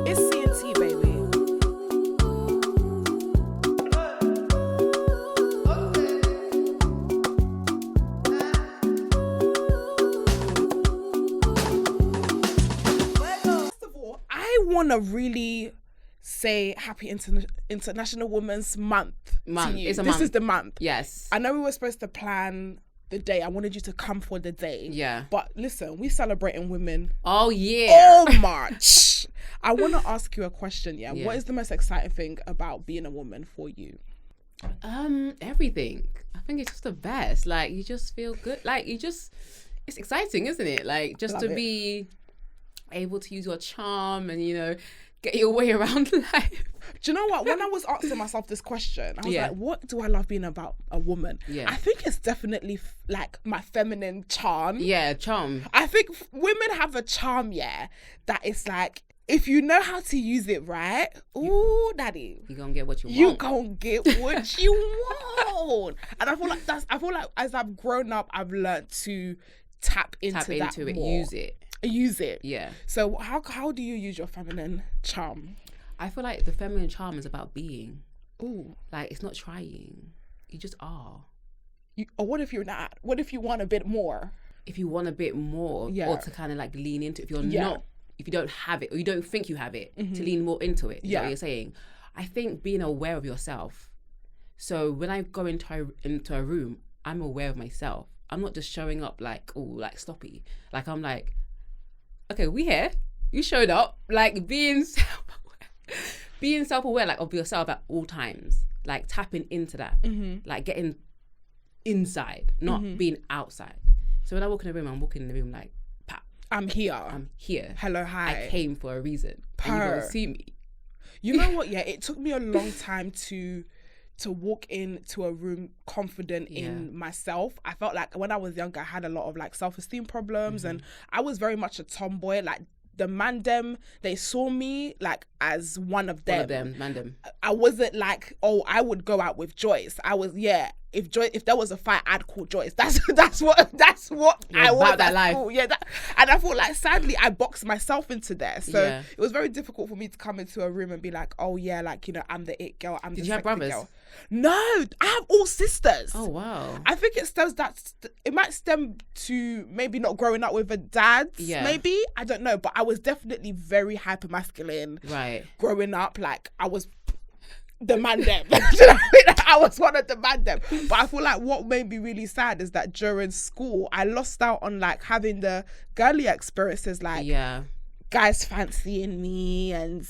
It's C&T, baby. First of all, I want to really say Happy International Women's Month to you. It's a This month. is the month. Yes. I know we were supposed to plan the day. I wanted you to come for the day. Yeah. But listen, we celebrating women Oh yeah. all March. I want to ask you a question, yeah? Yeah. What is the most exciting thing about being a woman for you? Everything. I think it's just the best. Like, you just feel good. Like, it's exciting, isn't it? Like, just Love to it. be able to use your charm and, get your way around life. Do you know what? When I was asking myself this question, I was Yeah. like, what do I love being about a woman? Yeah. I think it's definitely like my feminine charm. Yeah, charm. I think women have a charm, yeah, that is like, if you know how to use it right, ooh, daddy, You're going to get what you you want. gonna get what you want. And I feel like as I've grown up, I've learned to tap into that it. more. Use it. Yeah. So how do you use your feminine charm? I feel like the feminine charm is about being. Ooh. Like, it's not trying. You just are. Or what if you're not? What if you want a bit more? If you want a bit more, Yeah. or to kind of like lean into it, if you're Yeah. not, if you don't have it or you don't think you have it, to lean more into it. Is Yeah. what you're saying. I think being aware of yourself. So when I go into a room, I'm aware of myself. I'm not just showing up like, oh, like sloppy. Like, I'm like, okay, we here. You showed up. Like, being self-aware, like, of yourself at all times. Like, tapping into that. Like, getting inside, not being outside. So when I walk in the room, I'm walking in the room like, pap, I'm here. I'm here. Hello, hi. I came for a reason. And you're gonna see me. You know what? Yeah, it took me a long time to walk into a room confident in myself. I felt like when I was younger, I had a lot of like self-esteem problems, and I was very much a tomboy. Like, the man them, they saw me like as one of them. All of them, man them. I wasn't like, oh, I would go out with Joyce. I was, yeah. If there was a fight, I'd call Joyce. That's what You're I was about that at life. school. Yeah, and I feel like sadly I boxed myself into there. So Yeah. it was very difficult for me to come into a room and be like, oh yeah, like, I'm the it girl. I'm the Did you have sexy brothers? girl. No, I have all sisters. Oh, wow. I think it might stem to maybe not growing up with a dad. Yeah. Maybe, I don't know, but I was definitely very hyper masculine. Right. Growing up, like, I was the man them. Do you know what I mean? I was one of the man them. But I feel like what made me really sad is that during school, I lost out on like having the girly experiences, like Yeah. guys fancying me and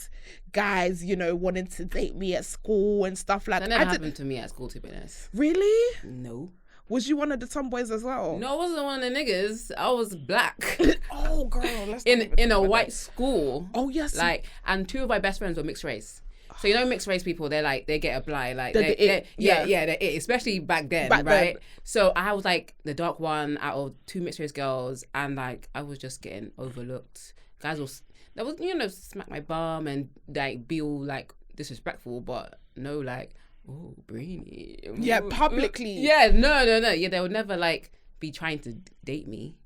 guys, wanting to date me at school and stuff like That never happened to me at school, to be honest. Really? No. Was you one of the tomboys as well? No, I wasn't one of the niggas. I was black. Oh, girl. Let's not in even a talk about white that. school. Oh, yes. Like, and two of my best friends were mixed race. So mixed race people, they're like, they get a blind, like, They're the it. they're it, especially back then, Back right? then. So I was like the dark one out of two mixed race girls, and like I was just getting overlooked. Guys will, smack my bum and like be all like disrespectful, but no, like, oh, Breeny. Yeah, publicly. Yeah, no. Yeah, they would never like be trying to date me.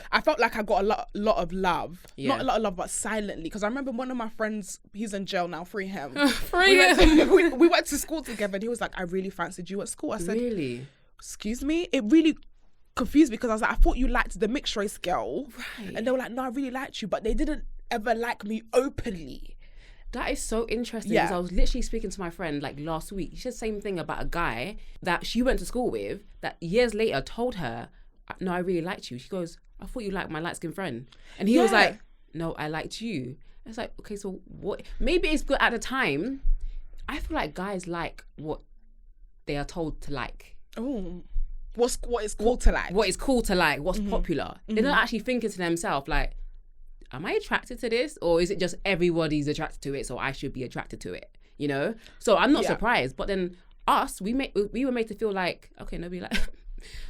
I felt like I got a lot of love. Yeah. Not a lot of love, but silently. Because I remember one of my friends, he's in jail now, free him. We went to school together and he was like, I really fancied you at school. I said, Really? excuse me? It really confused me because I was like, I thought you liked the mixed race girl. Right. And they were like, no, I really liked you. But they didn't ever like me openly. That is so interesting Yeah. because I was literally speaking to my friend like last week. She said the same thing about a guy that she went to school with that years later told her, no, I really liked you. She goes, I thought you liked my light-skinned friend. And he was Yeah. like, no, I liked you. It's like, okay, so what? Maybe it's good at the time. I feel like guys like what they are told to like. Oh, what is cool to like? What is cool to like, what's popular. They're not actually thinking to themselves like, am I attracted to this? Or is it just everybody's attracted to it, so I should be attracted to it? So I'm not surprised. But then us, we were made to feel like, okay, nobody like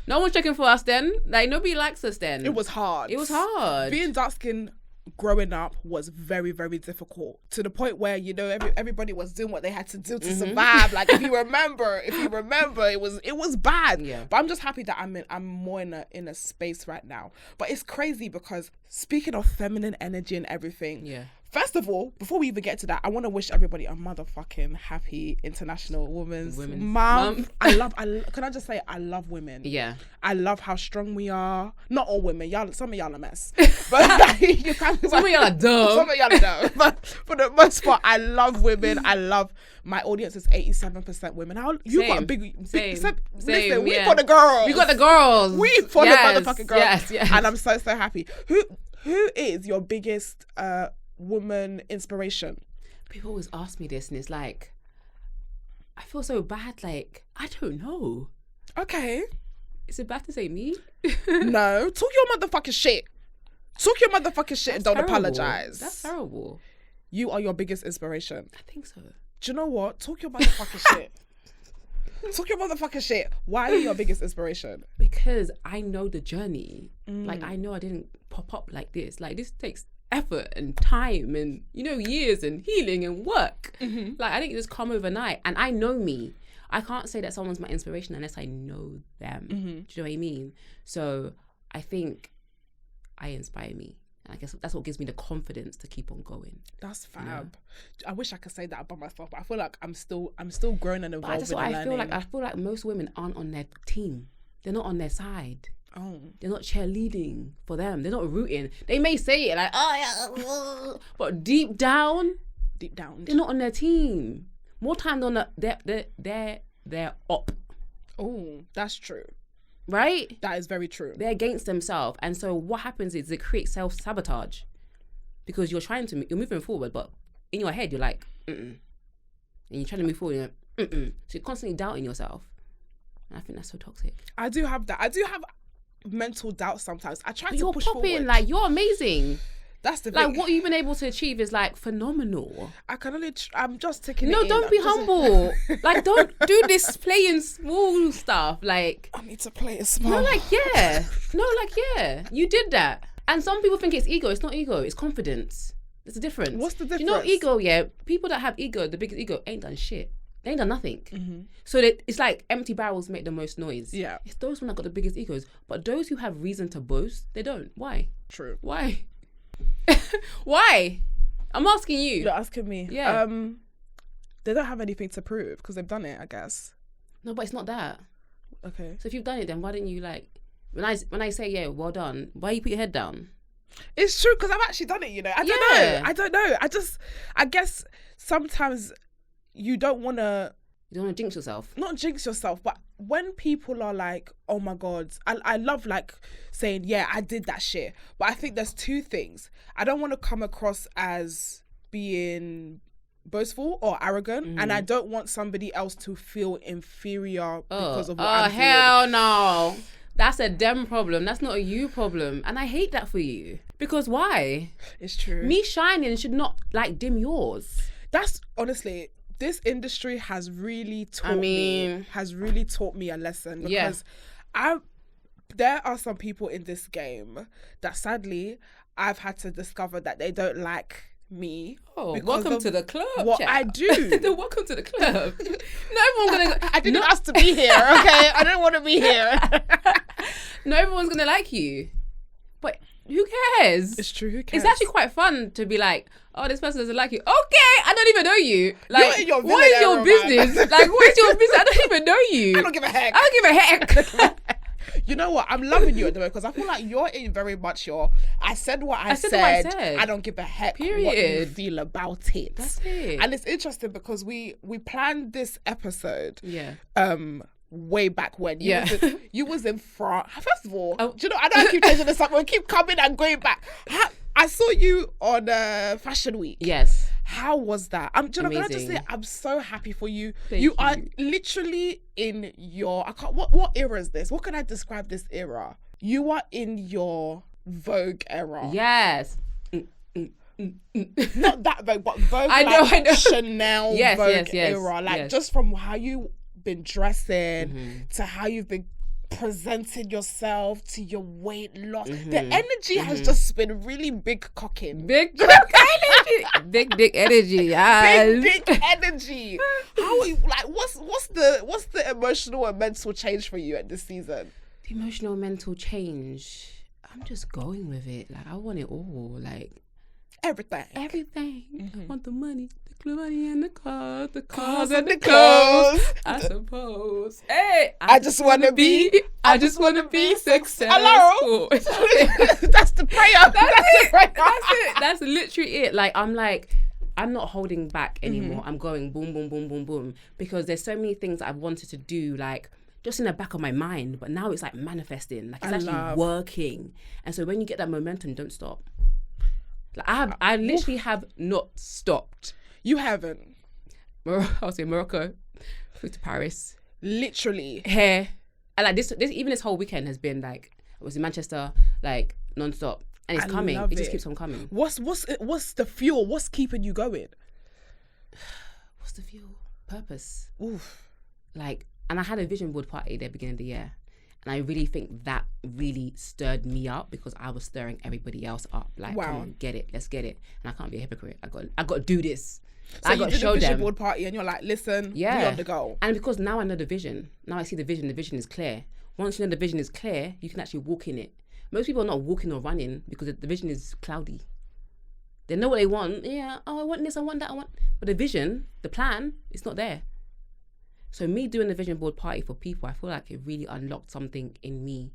no one's checking for us then. Like, nobody likes us then. It was hard. It was hard. Being dark skinned growing up was very, very difficult, to the point where, you know, everybody was doing what they had to do to survive. Like, if you remember, it was bad. Yeah. But I'm just happy that I'm more in a space right now. But it's crazy because, speaking of feminine energy and everything, Yeah. first of all, before we even get to that, I want to wish everybody a motherfucking happy International Women's Month. Can I just say, I love women. Yeah. I love how strong we are. Not all women, y'all. Some of y'all are a mess, but you can't. Some of y'all are dumb. Some of y'all are dumb. But for the most part, I love women. I love my audience is 87% women. You got a big. Listen, we for the girls. We got the girls. We for the motherfucking girls. Yes. And I'm so happy. Who is your biggest woman inspiration? People always ask me this, and it's like, I feel so bad. Like, I don't know. Okay. Is it bad to say me? No. Talk your motherfucking shit. Talk your motherfucking shit and don't apologize. That's terrible. You are your biggest inspiration. I think so. Do you know what? Talk your motherfucking shit. Talk your motherfucking shit. Why are you your biggest inspiration? Because I know the journey. Like, I know I didn't pop up like this. Like, this takes effort and time and, you know, years and healing and work. Like, I didn't just come overnight. And I know me. I can't say that someone's my inspiration unless I know them. Do you know what I mean? So I think I inspire me. And I guess that's what gives me the confidence to keep on going. That's fab. You know? I wish I could say that about myself, but I feel like I'm still growing and evolving. That's what I feel like. I feel like most women aren't on their team. They're not on their side. Oh. They're not cheerleading for them. They're not rooting. They may say it like, oh yeah, but deep down, they're not on their team. More time than they're up. Oh, that's true. Right? That is very true. They're against themselves. And so what happens is it creates self-sabotage. Because you're moving forward, but in your head, you're like, and you're trying to move forward, and you're like, So you're constantly doubting yourself. And I think that's so toxic. I do have that. I do have mental doubt sometimes. I try to push forward. You're like, you're amazing. That's the thing. Like, what you've been able to achieve is like phenomenal. I can only. I'm just taking it No, in. don't be humble. Like, don't do this playing small stuff. Like, I need to play it small. No, like, yeah. You did that. And some people think it's ego. It's not ego. It's confidence. There's a difference. What's the difference? You know, ego, yeah. People that have ego, the biggest ego, ain't done shit. They ain't done nothing. So it's like empty barrels make the most noise. Yeah. It's those one that got the biggest egos. But those who have reason to boast, they don't. Why? True. Why? Why? I'm asking you. You're asking me. Yeah. They don't have anything to prove because they've done it, I guess. No, but it's not that. Okay. So if you've done it, then why didn't you, like, when I say, yeah, well done, why you put your head down? It's true because I've actually done it, you know. I don't know. I guess sometimes you don't want to... You don't want to jinx yourself. Not jinx yourself, but when people are like, oh my God, I love like saying, yeah, I did that shit. But I think there's two things. I don't want to come across as being boastful or arrogant, and I don't want somebody else to feel inferior because of what I'm doing. Oh, hell no. That's a them problem. That's not a you problem. And I hate that for you. Because why? It's true. Me shining should not, like, dim yours. That's, honestly... This industry has really taught me a lesson because there are some people in this game that sadly I've had to discover that they don't like me. Oh, welcome to the club. What I do. Welcome to the club. No, everyone's gonna. I didn't ask to be here. Okay, I don't want to be here. No, everyone's gonna like you, but who cares? It's true. Who cares? It's actually quite fun to be like, oh, this person doesn't like you. Okay, I don't even know you. Like, what is your business? Like, what is your business? I don't even know you. I don't give a heck. I don't give a heck. You know what? I'm loving you at the moment because I feel like you're in very much your. I said what I said. I don't give a heck what you feel about it. That's it. And it's interesting because we planned this episode. Yeah. Way back when you was in France. First of all, do you know? I know I keep changing this up. We keep coming and going back. I saw you on Fashion Week. Yes. How was that? Can I just say I'm so happy for you. You are literally in your. What era is this? What can I describe this era? You are in your Vogue era. Yes. Not that Vogue, but Vogue. I know. Chanel Vogue era. Like just from how you been dressing to how you've been presenting yourself, to your weight loss. The energy has just been really big cocking. Big energy. Big energy. Yes. Big energy. How are you, like, what's the emotional and mental change for you at this season? The emotional and mental change. I'm just going with it. Like, I want it all. Like, everything. I want the money and the cars and the clothes. I suppose. Hey, I just want to be successful. Hello. That's the prayer. That's it. That's literally it. Like, I'm not holding back anymore. I'm going boom, boom, boom, boom, boom. Because there's so many things I've wanted to do, like, just in the back of my mind. But now it's like manifesting. Like, it's actually working. And so when you get that momentum, don't stop. Like, I literally have not stopped. You haven't. I'll say Morocco, flew to Paris. Literally. Here. And like this even this whole weekend has been like, I was in Manchester, like, non-stop. And it's coming. It just keeps on coming. What's the fuel? What's keeping you going? What's the fuel? Purpose. Oof. Like, and I had a vision board party at the beginning of the year. And I really think that really stirred me up because I was stirring everybody else up. Like, come on, get it. Let's get it. And I can't be a hypocrite. I got to do this. So I got to show them. a vision board party and you're like, listen, we on the go. And because now I know the vision. Now I see the vision is clear. Once you know the vision is clear, you can actually walk in it. Most people are not walking or running because the vision is cloudy. They know what they want. Yeah, I want this, I want that, But the vision, the plan, it's not there. So me doing the vision board party for people, I feel like it really unlocked something in me.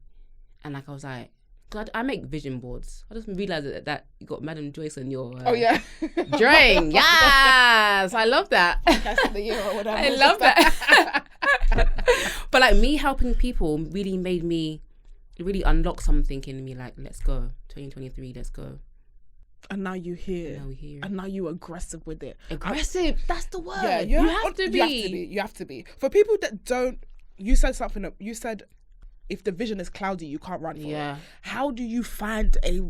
And like, I was like, because I make vision boards. I just realised that you got Madam Joyce on your drawing. Yes, I love that. That's the year or whatever. I love that. But like, me helping people really made me, really unlock something in me. Like, let's go, 2023, let's go. And now you're here. And now you're aggressive with it. Aggressive, that's the word. Yeah, you have to be. You have to be. For people that don't, you said something, you said if the vision is cloudy, you can't run for it. How do you find a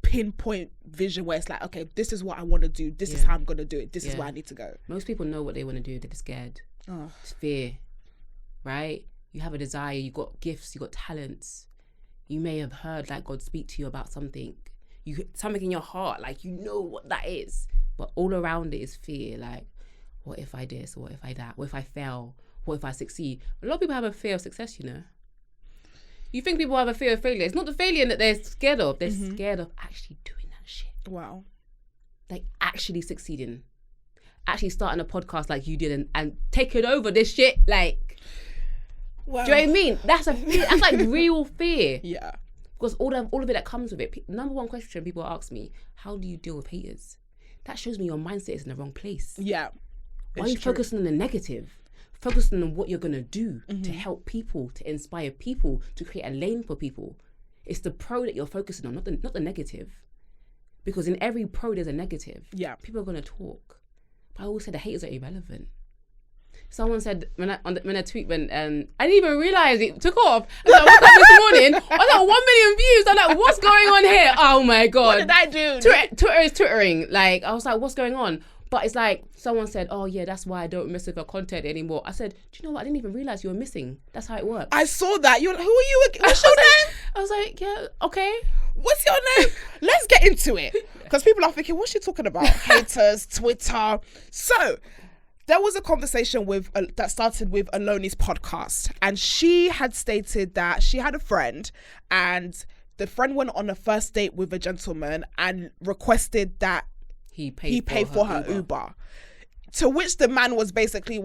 pinpoint vision where it's like, okay, this is what I want to do. This is how I'm going to do it. This is where I need to go. Most people know what they want to do. They're scared. It's fear, right? You have a desire. You got gifts. You got talents. You may have heard like God speak to you about something. Something in your heart, like, you know what that is, but all around it is fear. Like, what if I this? What if I that? What if I fail? What if I succeed? A lot of people have a fear of success, you know. You think people have a fear of failure. It's not the failure that they're scared of. They're scared of actually doing that shit. Wow. Like, actually succeeding. Actually starting a podcast like you did and taking over this shit. Like, well, do you know what I mean? That's like real fear. Yeah. Because all of it that comes with it. Number one question people ask me, how do you deal with haters? That shows me your mindset is in the wrong place. Yeah. Why are you focusing on the negative? Focusing on what you're going to do to help people, to inspire people, to create a lane for people. It's the pro that you're focusing on, not the negative. Because in every pro, there's a negative. Yeah. People are going to talk. But I always say the haters are irrelevant. Someone said when I tweet when I didn't even realize it took off. I woke up this morning, I was like 1 million views. I'm like, what's going on here? Oh my god! What did I do? Twitter is twittering. Like, I was like, what's going on? But it's like someone said, oh yeah, that's why I don't mess with her content anymore. I said, do you know what? I didn't even realize you were missing. That's how it works. I saw that. You're like, who are you? What's your name? I was like, yeah, okay. What's your name? Let's get into it, because people are thinking, what's she talking about? Haters, Twitter. So. There was a conversation that started with Aloni's podcast, and she had stated that she had a friend, and the friend went on a first date with a gentleman and requested that he pay for her Uber. To which the man was basically,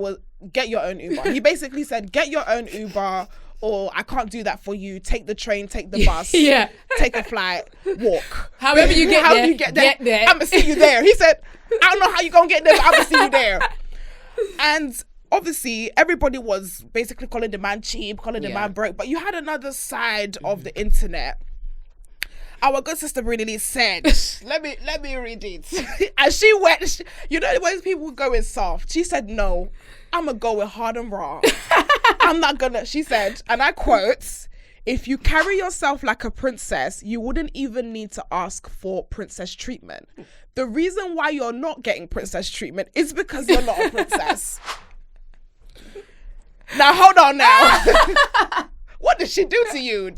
get your own Uber. He basically said, get your own Uber, or I can't do that for you. Take the train, take the bus, take a flight, walk. However you get there. I'm going to see you there. He said, I don't know how you're going to get there, but I'm going to see you there. And obviously, everybody was basically calling the man cheap, calling the man broke. But you had another side of the internet. Our good sister BreenyLee said, let me read it. And she went, you know, when people go in soft, she said, no, I'm going to go with hard and raw. I'm not going to, she said, and I quote, if you carry yourself like a princess, you wouldn't even need to ask for princess treatment. The reason why you're not getting princess treatment is because you're not a princess. Now, hold on now. What did she do to you?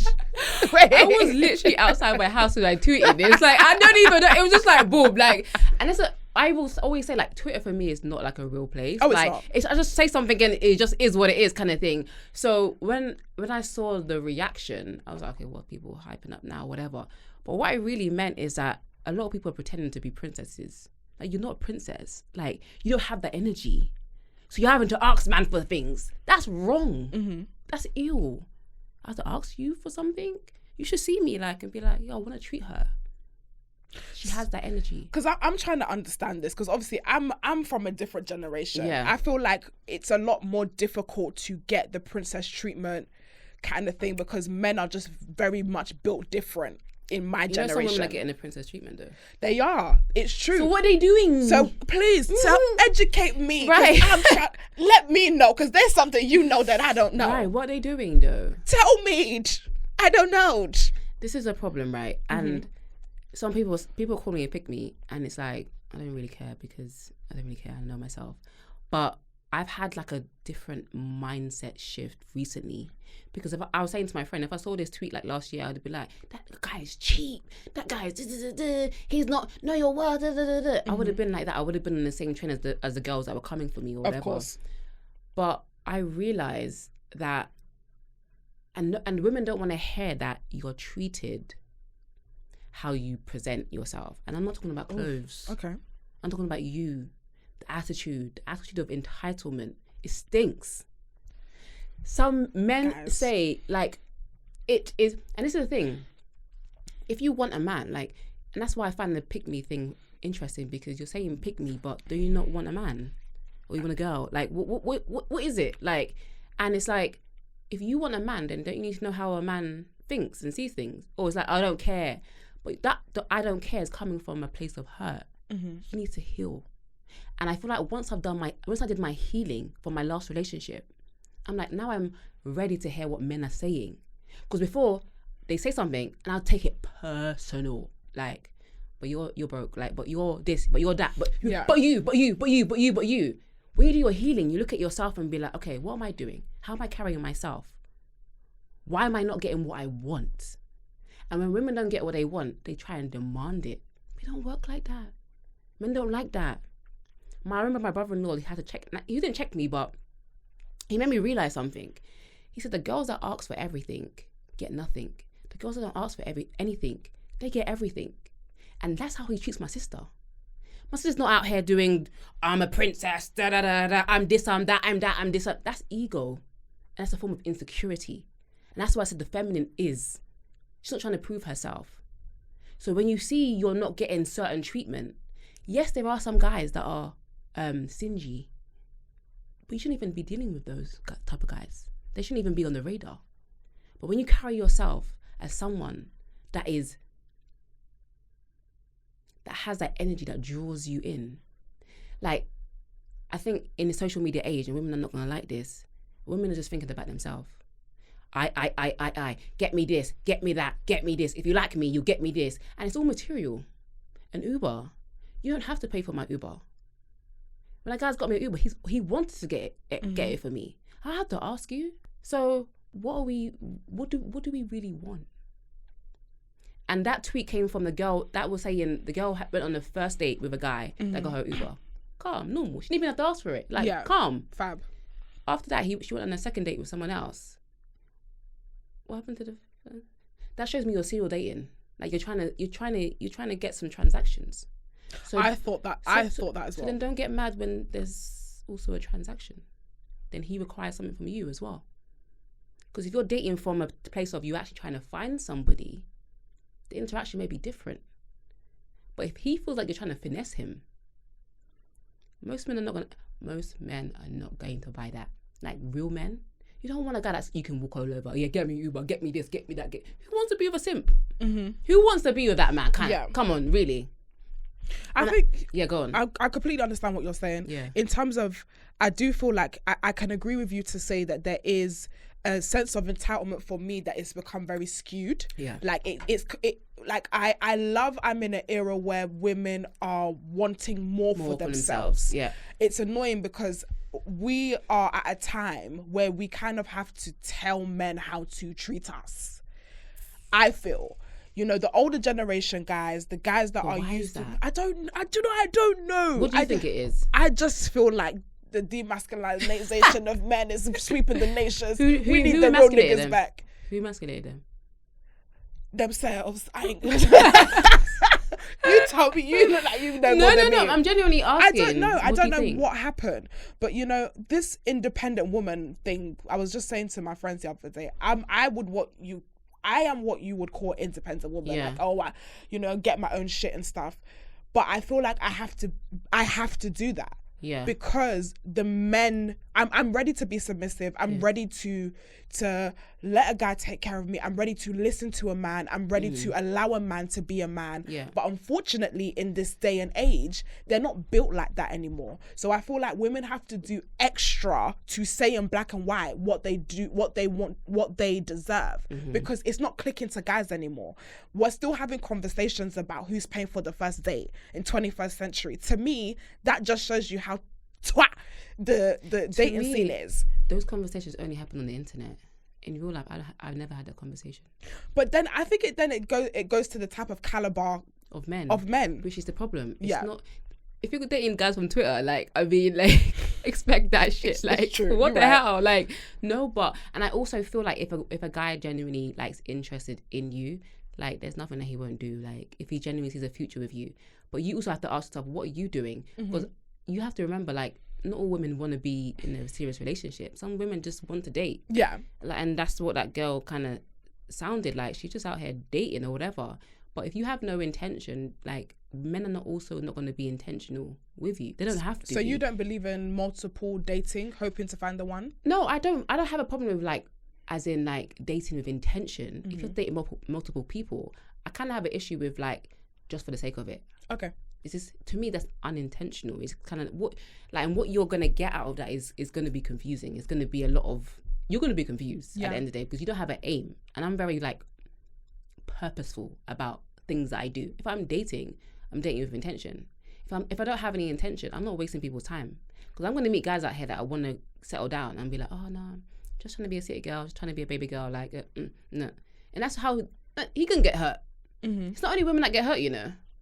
Wait. I was literally outside my house when I tweeted. It's like, I don't even know. It was just like, boom. Like, and I will always say, like, Twitter for me is not like a real place. Oh, like, it's not. I just say something and it just is what it is kind of thing. So when I saw the reaction, I was like, okay, well, people are hyping up now, whatever. But what I really meant is that a lot of people are pretending to be princesses. Like, you're not a princess. Like, you don't have that energy. So you're having to ask man for things. That's wrong. Mm-hmm. That's ill. I have to ask you for something? You should see me like and be like, yo, I want to treat her. She has that energy. Because I'm trying to understand this, because obviously I'm from a different generation. Yeah. I feel like it's a lot more difficult to get the princess treatment kind of thing, because men are just very much built different in my generation. Some women are getting the princess treatment though. They are. It's true. So what are they doing? So please educate me. Right. Let me know, because there's something you know that I don't know. Right. What are they doing though? Tell me. I don't know. This is a problem, right? And some people call me a pick me, and it's like, I don't really care because I don't really care. I know myself. But I've had like a different mindset shift recently, because if I was saying to my friend, if I saw this tweet like last year, I'd be like, that guy is cheap. That guy is he's not know your worth. I would have been like that. I would have been in the same train as the girls that were coming for me or whatever. Of course. But I realized that, and women don't want to hear that you're treated how you present yourself. And I'm not talking about clothes. Okay. I'm talking about you. The attitude of entitlement. It stinks. Some men say, like, it is, and this is the thing, if you want a man, like, and that's why I find the pick me thing interesting, because you're saying pick me, but do you not want a man? Or you want a girl? Like, what is it? Like, and it's like, if you want a man, then don't you need to know how a man thinks and sees things? Or it's like, I don't care. But that I don't care is coming from a place of hurt. You need to heal. And I feel like once I did my healing from my last relationship, I'm like, now I'm ready to hear what men are saying. Because before, they say something and I'll take it personal. Like, but you're broke. Like, but you're this, but you're that. But you. When you do your healing, you look at yourself and be like, okay, what am I doing? How am I carrying myself? Why am I not getting what I want? And when women don't get what they want, they try and demand it. We don't work like that. Men don't like that. I remember my brother-in-law, he had to check. He didn't check me, but he made me realize something. He said the girls that ask for everything get nothing. The girls that don't ask for anything, they get everything. And that's how he treats my sister. My sister's not out here doing, I'm a princess, da-da-da-da, I'm this, I'm that, I'm that, I'm this. That's ego. And that's a form of insecurity. And that's why I said the feminine is. She's not trying to prove herself. So when you see you're not getting certain treatment, yes, there are some guys that are stingy, but you shouldn't even be dealing with those type of guys. They shouldn't even be on the radar. But when you carry yourself as someone that has that energy that draws you in, like, I think in the social media age, and women are not going to like this, women are just thinking about themselves. I, get me this, get me that, get me this. If you like me, you get me this. And it's all material. An Uber, you don't have to pay for my Uber. When a guy's got me an Uber, he wants to get it for me. I have to ask you. So what do we really want? And that tweet came from the girl that was saying the girl went on the first date with a guy that got her Uber. Calm, normal. She didn't even have to ask for it. Like, calm. Fab. After that, she went on a second date with someone else. What happened to that shows me you're serial dating. Like, you're trying to get some transactions. So I thought that as well. So then don't get mad when there's also a transaction. Then he requires something from you as well. Because if you're dating from a place of you actually trying to find somebody, the interaction may be different. But if he feels like you're trying to finesse him, most men are not going to buy that. Like, real men. You don't want a guy that you can walk all over. Yeah, get me Uber, get me this, get me that. Who wants to be with a simp? Who wants to be with that man? Come on, really. I think... Yeah, go on. I completely understand what you're saying. Yeah. In terms of, I do feel like I can agree with you to say that there is a sense of entitlement for me that it's become very skewed. Yeah. Like, I'm in an era where women are wanting more for themselves. Yeah. It's annoying because we are at a time where we kind of have to tell men how to treat us. I feel, you know, the older generation guys, the guys that are used to, I don't know. What do you think it is? I just feel like the demasculinization of men is sweeping the nations. Who we need the real niggas them? back. Who emasculated them? Themselves. You tell me. You look like you know more than me. No. I'm genuinely asking. I don't know. I don't know think? what happened. But you know, this independent woman thing. I was just saying to my friends the other day. I am what you would call independent woman. Yeah. Like, oh, get my own shit and stuff. But I feel like I have to do that. Yeah. Because the men, I'm ready to be submissive. I'm ready to let a guy take care of me. I'm ready to listen to a man. I'm ready to allow a man to be a man. Yeah. But unfortunately, in this day and age, they're not built like that anymore. So I feel like women have to do extra to say in black and white what they do, what they want, what they deserve. Because it's not clicking to guys anymore. We're still having conversations about who's paying for the first date in 21st century. To me, that just shows you how the dating scene is. Those conversations only happen on the internet. In real life, I've never had that conversation. But then I think it goes to the type of caliber of men, which is the problem. It's not. If you're dating guys from Twitter, expect that shit. It's true. What You're the right. hell? No, but and I also feel like if a guy genuinely interested in you, there's nothing that he won't do. If he genuinely sees a future with you, but you also have to ask yourself, what are you doing? Because you have to remember, not all women want to be in a serious relationship. Some women just want to date. Yeah. And that's what that girl kind of sounded like. She's just out here dating or whatever. But if you have no intention, men are not going to be intentional with you. They don't have to. So you don't believe in multiple dating, hoping to find the one? No, I don't have a problem with as in dating with intention. If you're dating multiple people, I kind of have an issue with just for the sake of it. Okay. It's just, to me, that's unintentional. It's kind of what you're going to get out of that is going to be confusing. It's going to be you're going to be confused at the end of the day because you don't have an aim. And I'm very purposeful about things that I do. If I'm dating with intention. If I don't have any intention, I'm not wasting people's time. Because I'm going to meet guys out here that I want to settle down and be like, oh no, I'm just trying to be a city girl, just trying to be a baby girl. No. And that's how he can get hurt. It's not only women that get hurt,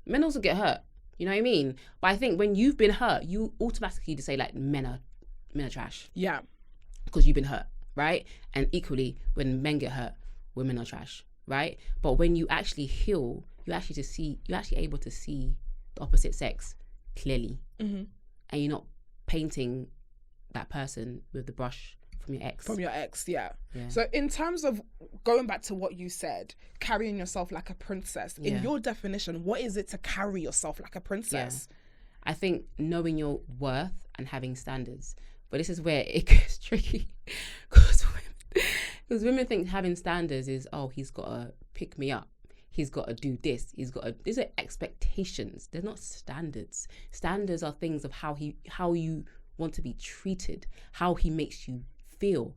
men also get hurt. You know what I mean? But I think when you've been hurt, you automatically just say men are trash. Yeah. Because you've been hurt, right? And equally, when men get hurt, women are trash, right? But when you actually heal, you're actually able to see the opposite sex clearly, and you're not painting that person with the brush from your ex. Yeah. So in terms of going back to what you said, carrying yourself like a princess, in your definition, what is it to carry yourself like a princess? I think knowing your worth and having standards. But this is where it gets tricky because women think having standards is, he's got to pick me up. He's got to do this. These are expectations. They're not standards. Standards are things of how you want to be treated, how he makes you feel.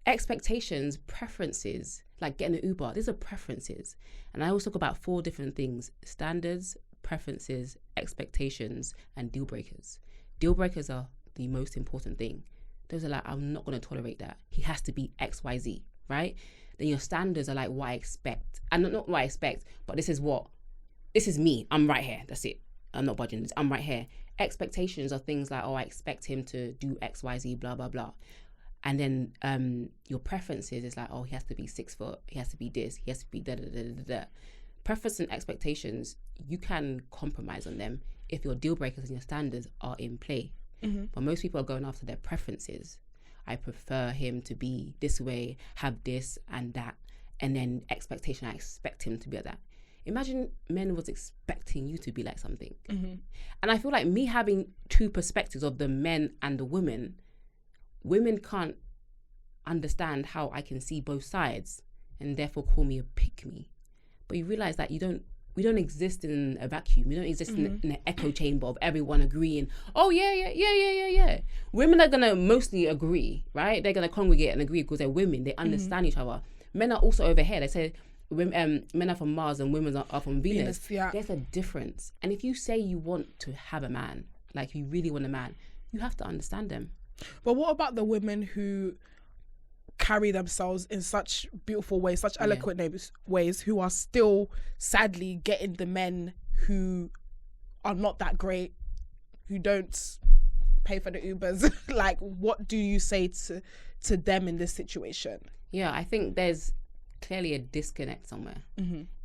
Expectations, preferences, like getting an Uber, these are preferences. And I always talk about 4 different things: standards, preferences, expectations, and deal breakers. Deal breakers are the most important thing. Those are I'm not going to tolerate that. He has to be XYZ, right? Then your standards are what I expect. And not what I expect, but this is me. I'm right here. That's it. I'm not budging. I'm right here. Expectations are things like, I expect him to do XYZ, blah, blah, blah. And then your preferences is he has to be 6 foot, he has to be this, he has to be da da da da da. Preference and expectations, you can compromise on them if your deal breakers and your standards are in play. But most people are going after their preferences. I prefer him to be this way, have this and that, and then expectation, I expect him to be like that. Imagine men was expecting you to be like something. And I feel like me having 2 perspectives of the men and the women can't understand how I can see both sides and therefore call me a pick-me. But you realize that we don't exist in a vacuum. We don't exist in an echo chamber of everyone agreeing, oh yeah. Women are going to mostly agree, right? They're going to congregate and agree because they're women. They understand each other. Men are also over here. They say men are from Mars and women are from Venus. Yeah. There's a difference. And if you say you want to have a man, you really want a man, you have to understand them. But what about the women who carry themselves in such beautiful ways, such eloquent ways, who are still sadly getting the men who are not that great, who don't pay for the Ubers? Like, what do you say to them in this situation? Yeah, I think there's clearly a disconnect somewhere.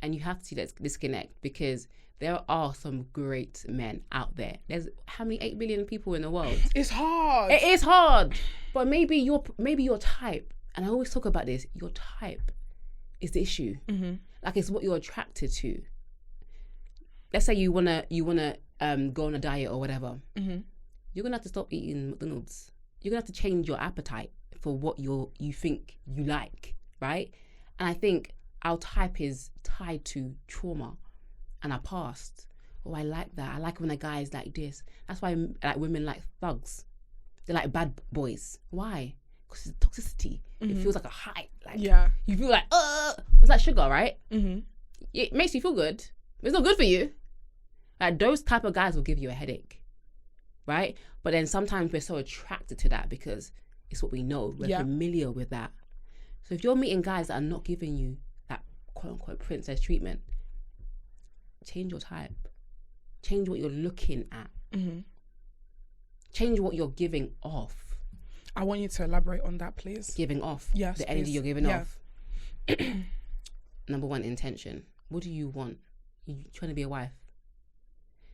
And you have to see that disconnect, because there are some great men out there. There's how many 8 billion people in the world? It's hard. It is hard. But maybe your type, and I always talk about this, your type is the issue. Like, it's what you're attracted to. Let's say you wanna go on a diet or whatever. You're gonna have to stop eating McDonald's. You're gonna have to change your appetite for what you think you like, right? And I think our type is tied to trauma and our past. Oh, I like that. I like when a guy is like this. That's why like women like thugs. They like bad boys. Why? Because it's toxicity. It feels like a high. Like, you feel like, it's like sugar, right? It makes you feel good. It's not good for you. Like, those type of guys will give you a headache, right? But then sometimes we're so attracted to that because it's what we know. We're familiar with that. So if you're meeting guys that are not giving you that quote unquote princess treatment, change your type. Change what you're looking at. Change what you're giving off. I want you to elaborate on that, please. Giving off. Yes, the energy you're giving off. Number one, intention. What do you want? You trying to be a wife?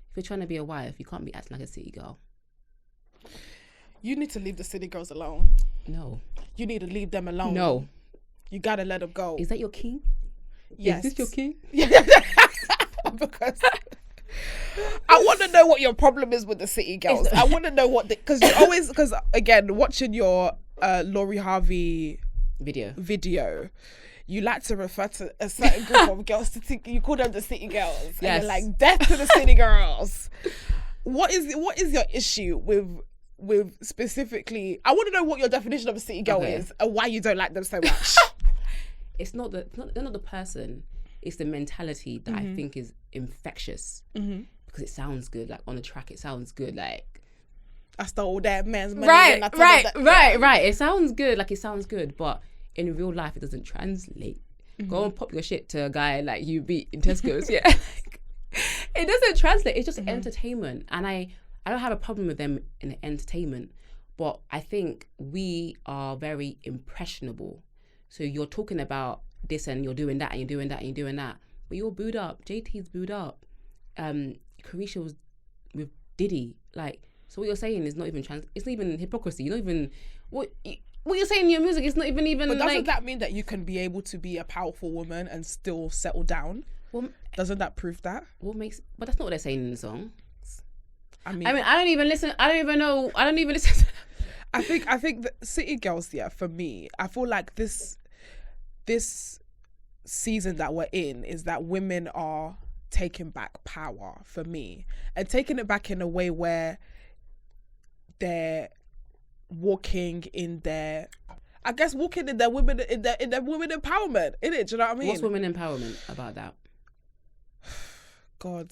If you're trying to be a wife, you can't be acting like a city girl. You need to leave the city girls alone. No. You need to leave them alone. No. You gotta let them go. Is that your king? Yes. Is this your king? Because I want to know what your problem is with the city girls. I want to know what because again, watching your Lori Harvey video, you like to refer to a certain group of girls you call them the city girls. Yes. And you're like, death to the city girls. What is your issue with specifically? I want to know what your definition of a city girl is and why you don't like them so much. They're not the person. It's the mentality that I think is infectious because it sounds good. Like on the track, it sounds good. Like I stole that man's money. Right. It sounds good. Like it sounds good, but in real life, it doesn't translate. Go and pop your shit to a guy like you beat in Tesco's. It doesn't translate. It's just entertainment, and I don't have a problem with them in the entertainment, but I think we are very impressionable. So you're talking about this and you're doing that and you're doing that and you're doing that, but you're booed up. JT's booed up. Carisha was with Diddy. Like, so what you're saying is not even it's not even hypocrisy. You're not even what you're saying in your music. It's not even. But doesn't that mean that you can be able to be a powerful woman and still settle down? Well, doesn't that prove that? But that's not what they're saying in the song. I mean, I don't even listen. I don't even know. I don't even listen. I think the city girls. Yeah, for me, I feel like this season that we're in is that women are taking back power for me, and taking it back in a way where they're walking in their women in their women empowerment. In it, do you know what I mean? What's women empowerment about that? God.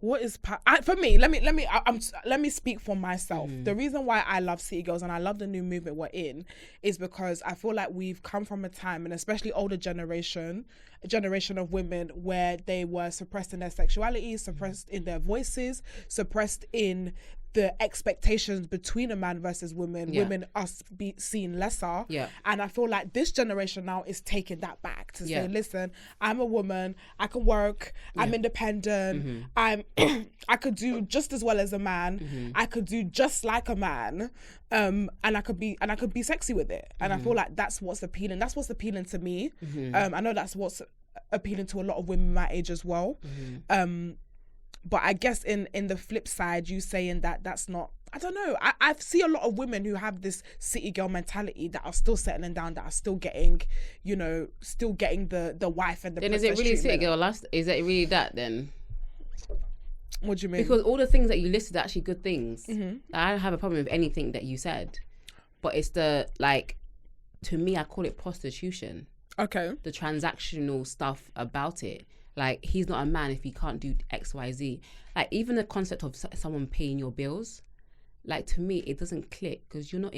What is for me? Let me speak for myself. The reason why I love City Girls and I love the new movement we're in is because I feel like we've come from a time, and especially older generation of women, where they were suppressed in their sexuality, suppressed in their voices, suppressed in the expectations between a man versus women. Women are seen lesser. And I feel like this generation now is taking that back to say, listen, I'm a woman, I can work, I'm independent, I could do just as well as a man, I could do just like a man, and I could be sexy with it. And I feel like that's what's appealing to me. I know that's what's appealing to a lot of women my age as well. But I guess in the flip side, you saying that's not, I don't know. I see a lot of women who have this city girl mentality that are still settling down, that are still getting, the wife and the then is it really city girl last? Is it really that then? What do you mean? Because all the things that you listed are actually good things. I don't have a problem with anything that you said, but it's to me, I call it prostitution. Okay. The transactional stuff about it. Like, he's not a man if he can't do X, Y, Z. Like, even the concept of someone paying your bills, like, to me, it doesn't click because you're not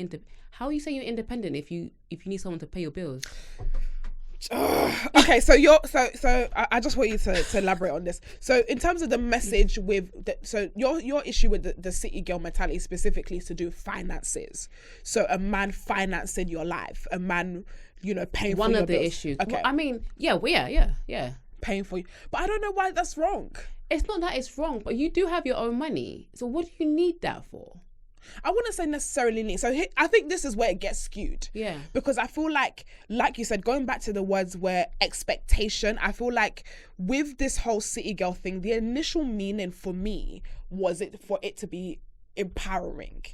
how are you saying you're independent if you need someone to pay your bills? Okay, so I just want you to elaborate on this. So in terms of the message with your issue with the city girl mentality specifically is to do with finances. So a man financing your life, a man, paying one for your of the bills. issues. Okay, Well, I mean, yeah, paying for you, but I don't know why that's wrong. It's not that it's wrong, but you do have your own money. So what do you need that for? I wouldn't say necessarily need. So I think this is where it gets skewed. Yeah. Because I feel like you said, going back to the words where expectation, I feel like with this whole city girl thing, the initial meaning for me was for it to be empowering.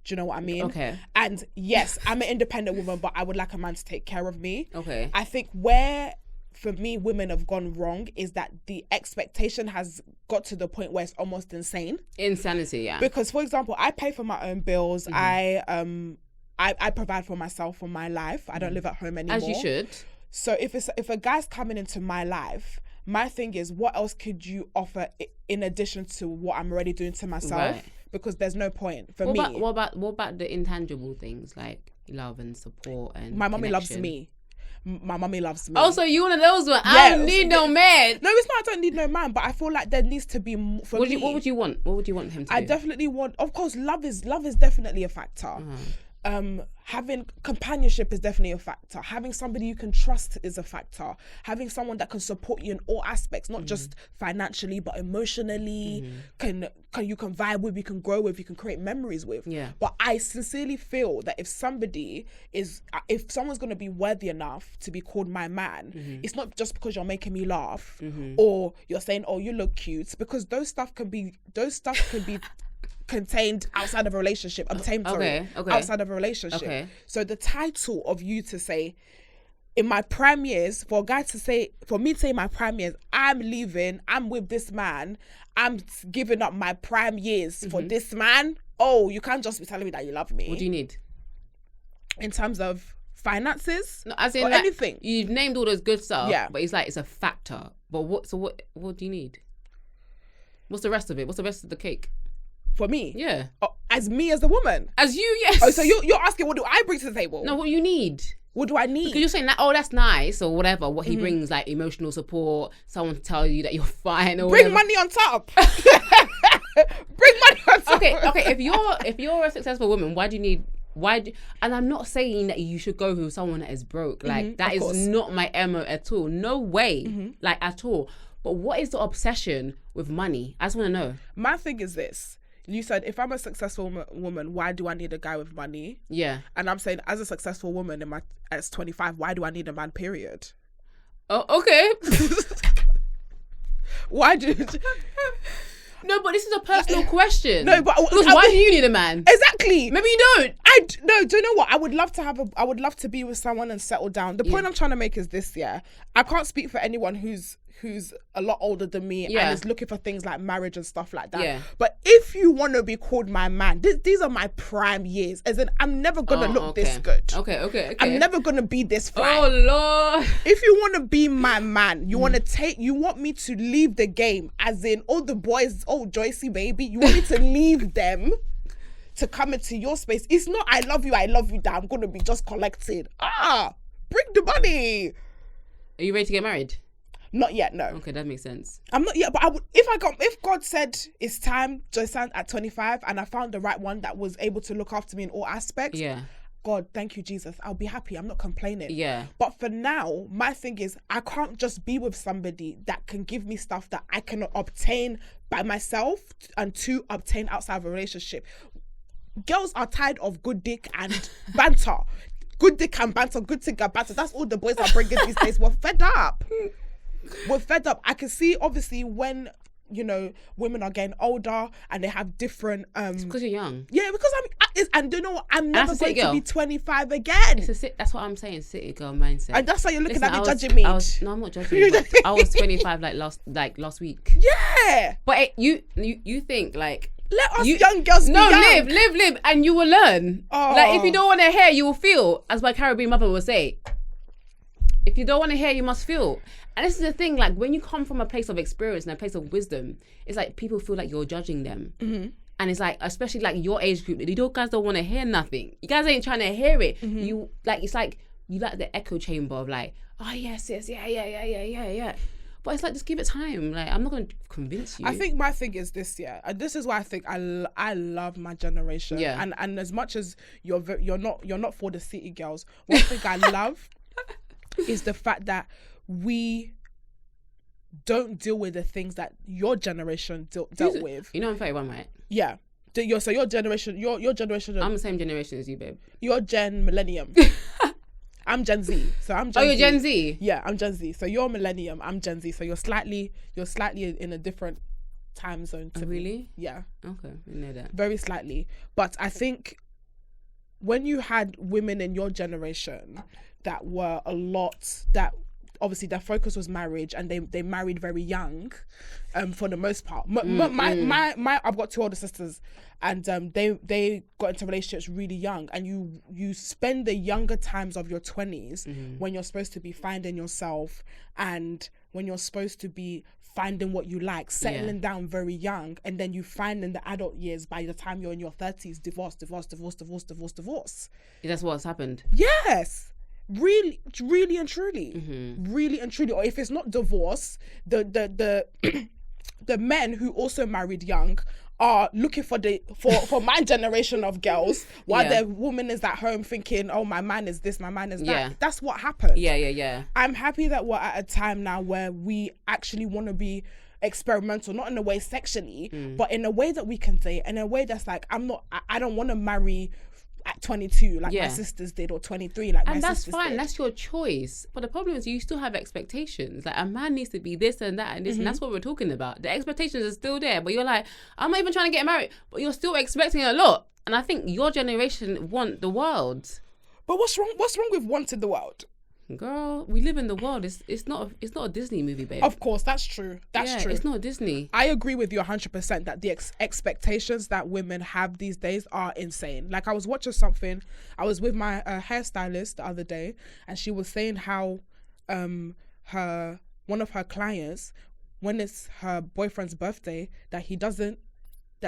Do you know what I mean? Okay. And yes, I'm an independent woman, but I would like a man to take care of me. Okay. I think where, for me, women have gone wrong is that the expectation has got to the point where it's almost insane. Insanity, yeah. Because, for example, I pay for my own bills. Mm-hmm. I provide for myself, for my life. I don't live at home anymore. As you should. So if a guy's coming into my life, my thing is, what else could you offer in addition to what I'm already doing to myself? Right. Because there's no point for me. What about the intangible things like love and support and my mommy loves me. My mommy loves me. Oh, so you one of those ones? I don't need no man. No, it's not. I don't need no man, but I feel like there needs to be more for me. What would you want? What would you want him to do? I definitely want. Of course, love is definitely a factor. Mm-hmm. Having companionship is definitely a factor. Having somebody you can trust is a factor. Having someone that can support you in all aspects, not just financially, but emotionally, you can vibe with, you can grow with, you can create memories with. Yeah. But I sincerely feel that if someone's going to be worthy enough to be called my man, it's not just because you're making me laugh or you're saying, oh, you look cute, because those stuff can be contained outside of a relationship, outside of a relationship. Okay. So the title of you to say, in my prime years, for me to say in my prime years, I'm leaving, I'm with this man, I'm giving up my prime years for this man. Oh, you can't just be telling me that you love me. What do you need? In terms of finances? No, as in like, anything. You've named all those good stuff, but it's like, it's a factor. But what do you need? What's the rest of it? What's the rest of the cake? For me? Yeah. Oh, as me as a woman? As you, yes. Oh, so you're asking, what do I bring to the table? No, what you need. What do I need? Because you're saying that, oh, that's nice or whatever. What he brings, like emotional support, someone to tell you that you're fine or Bring whatever. money on top. Bring money on top. Okay. If you're a successful woman, and I'm not saying that you should go with someone that is broke. Like, that is not my MO at all. No way. Like, at all. But what is the obsession with money? I just want to know. My thing is this. You said, if I'm a successful woman, why do I need a guy with money? Yeah. And I'm saying, as a successful woman as 25, why do I need a man, period? Oh, okay. Why do... No, but this is a personal question. No, but... Because why do you need a man? Exactly. Maybe you don't. No, do you know what? I would love to be with someone and settle down. The point I'm trying to make is this, I can't speak for anyone who's a lot older than me and is looking for things like marriage and stuff like that. Yeah. But if you want to be called my man, these are my prime years. As in, I'm never going to look this good. Okay. I'm never going to be this fine. Oh, Lord. If you want to be my man, you want me to leave the game. As in, all the boys, oh, Joycey, baby, you want me to leave them to come into your space. It's not, I love you, that I'm going to be just collected. Bring the money. Are you ready to get married? Not yet, no. Okay, that makes sense. I'm not yet, but I would, if God said it's time, Joyce at 25, and I found the right one that was able to look after me in all aspects. Yeah. God, thank you, Jesus. I'll be happy. I'm not complaining. Yeah. But for now, my thing is, I can't just be with somebody that can give me stuff that I cannot obtain by myself and to obtain outside of a relationship. Girls are tired of good dick and banter. Good dick and banter, good dick and banter. That's all the boys are bringing these days. We're fed up. I can see, obviously, when, women are getting older and they have different... It's because you're young. Yeah, because and you know what? I'm never going to be 25 again. That's what I'm saying, city girl mindset. And that's why you're looking at me judging me. No, I'm not judging you. I was 25 last week. Yeah. But you think like... Let us young girls be young. Live, and you will learn. Oh. Like, if you don't want to hear, you will feel, as my Caribbean mother would say. If you don't want to hear, you must feel. And this is the thing, like, when you come from a place of experience and a place of wisdom, it's like people feel like you're judging them. Mm-hmm. And it's like, especially like your age group, you guys don't want to hear nothing. You guys ain't trying to hear it. You like, it's like you like the echo chamber of like, oh yes, yeah. But it's like, just give it time. Like, I'm not going to convince you. I think my thing is this, and this is why I think I love my generation. Yeah. And as much as you're not for the city girls, one thing I love is the fact that we don't deal with the things that your generation dealt with. You know, I'm 31, right? Yeah. So your generation. I'm the same generation as you, babe. You're Gen Millennium. I'm Gen Z, so I'm Gen you're Z. Gen Z? Yeah, I'm Gen Z. So you're Millennium, I'm Gen Z. So you're slightly in a different time zone to me. Really? Yeah. Okay, we know that. Very slightly. But I think when you had women in your generation that were that obviously their focus was marriage, and they married very young, for the most part. I've got 2 older sisters, and they got into relationships really young, and you spend the younger times of your 20s when you're supposed to be finding yourself, and when you're supposed to be finding what you like, settling down very young, and then you find in the adult years, by the time you're in your 30s, divorce. That's what's happened. Yes. Really and truly. Really and truly. Or if it's not divorce, the men who also married young are looking for my generation of girls, while their woman is at home thinking, oh, my man is this, my man is that. Yeah. That's what happened. Yeah. I'm happy that we're at a time now where we actually want to be experimental, not in a way sexually, but in a way that we can date, in a way that's like, I don't want to marry at 22 like my sisters did, or 23 like my sisters did. And that's fine, that's your choice. But the problem is you still have expectations. Like, a man needs to be this and that and this, and that's what we're talking about. The expectations are still there, but you're like, I'm not even trying to get married, but you're still expecting a lot. And I think your generation want the world. But what's wrong with wanting the world? Girl, we live in the world. It's not a Disney movie, babe. Of course, that's true. That's true. It's not Disney. I agree with you 100% that the expectations that women have these days are insane. Like, I was watching something. I was with my hairstylist the other day, and she was saying how one of her clients, when it's her boyfriend's birthday,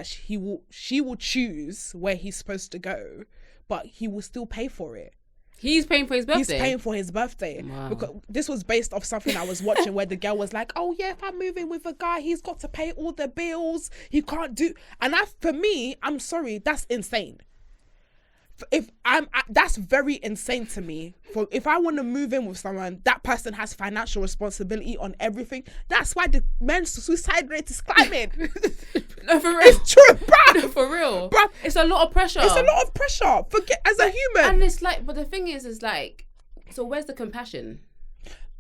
she will choose where he's supposed to go, but he will still pay for it. He's paying for his birthday? He's paying for his birthday. Wow. Because this was based off something I was watching where the girl was like, oh yeah, if I'm moving with a guy, he's got to pay all the bills. He can't do... And for me, I'm sorry, that's insane. That's very insane to me. If I want to move in with someone, that person has financial responsibility on everything. That's why the men's suicide rate is climbing. No, for real. It's true, bruv. No, for real. Bruv. It's a lot of pressure. Forget, as a human. And it's like, but the thing is like, so where's the compassion?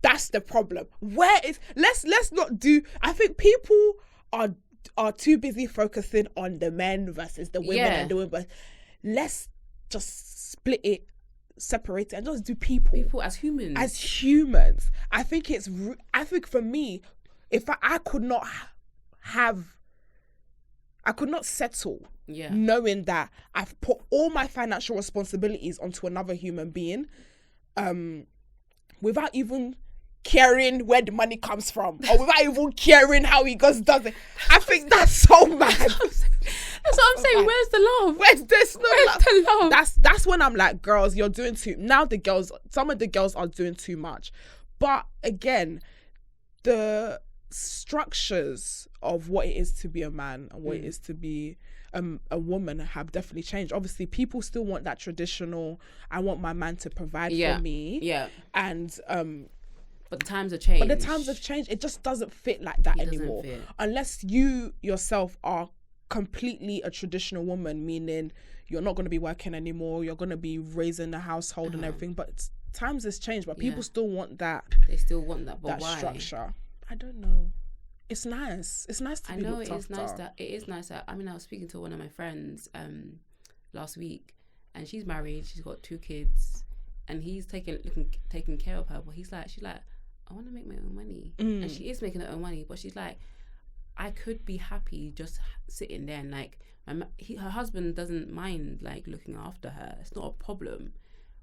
That's the problem. Let's not do... I think people are too busy focusing on the men versus the women and the women. But let's just split it, separate it, and just do people as humans. I think for me, if I could not settle knowing that I've put all my financial responsibilities onto another human being, without even caring where the money comes from, or without even caring how he does it. I think that's so mad. That's what I'm saying. Where's the love? Where's the love? That's when I'm like, girls, you're doing too... Now some of the girls are doing too much. But again, the structures of what it is to be a man and what it is to be a woman have definitely changed. Obviously, people still want that traditional, I want my man to provide for me. Yeah. And... But the times have changed. It just doesn't fit like that anymore. Unless you yourself are completely a traditional woman, meaning you're not going to be working anymore, you're going to be raising a household and everything. But times has changed, but people still want that. They still want that, but that why? Structure. I don't know. It's nice. It's nice to be looked after. It is nice that, I mean, I was speaking to one of my friends last week, and she's married, she's got 2 kids, and he's taking care of her, but she's like, I want to make my own money. And she is making her own money, but she's like, I could be happy just sitting there, and like her husband doesn't mind like looking after her. It's not a problem.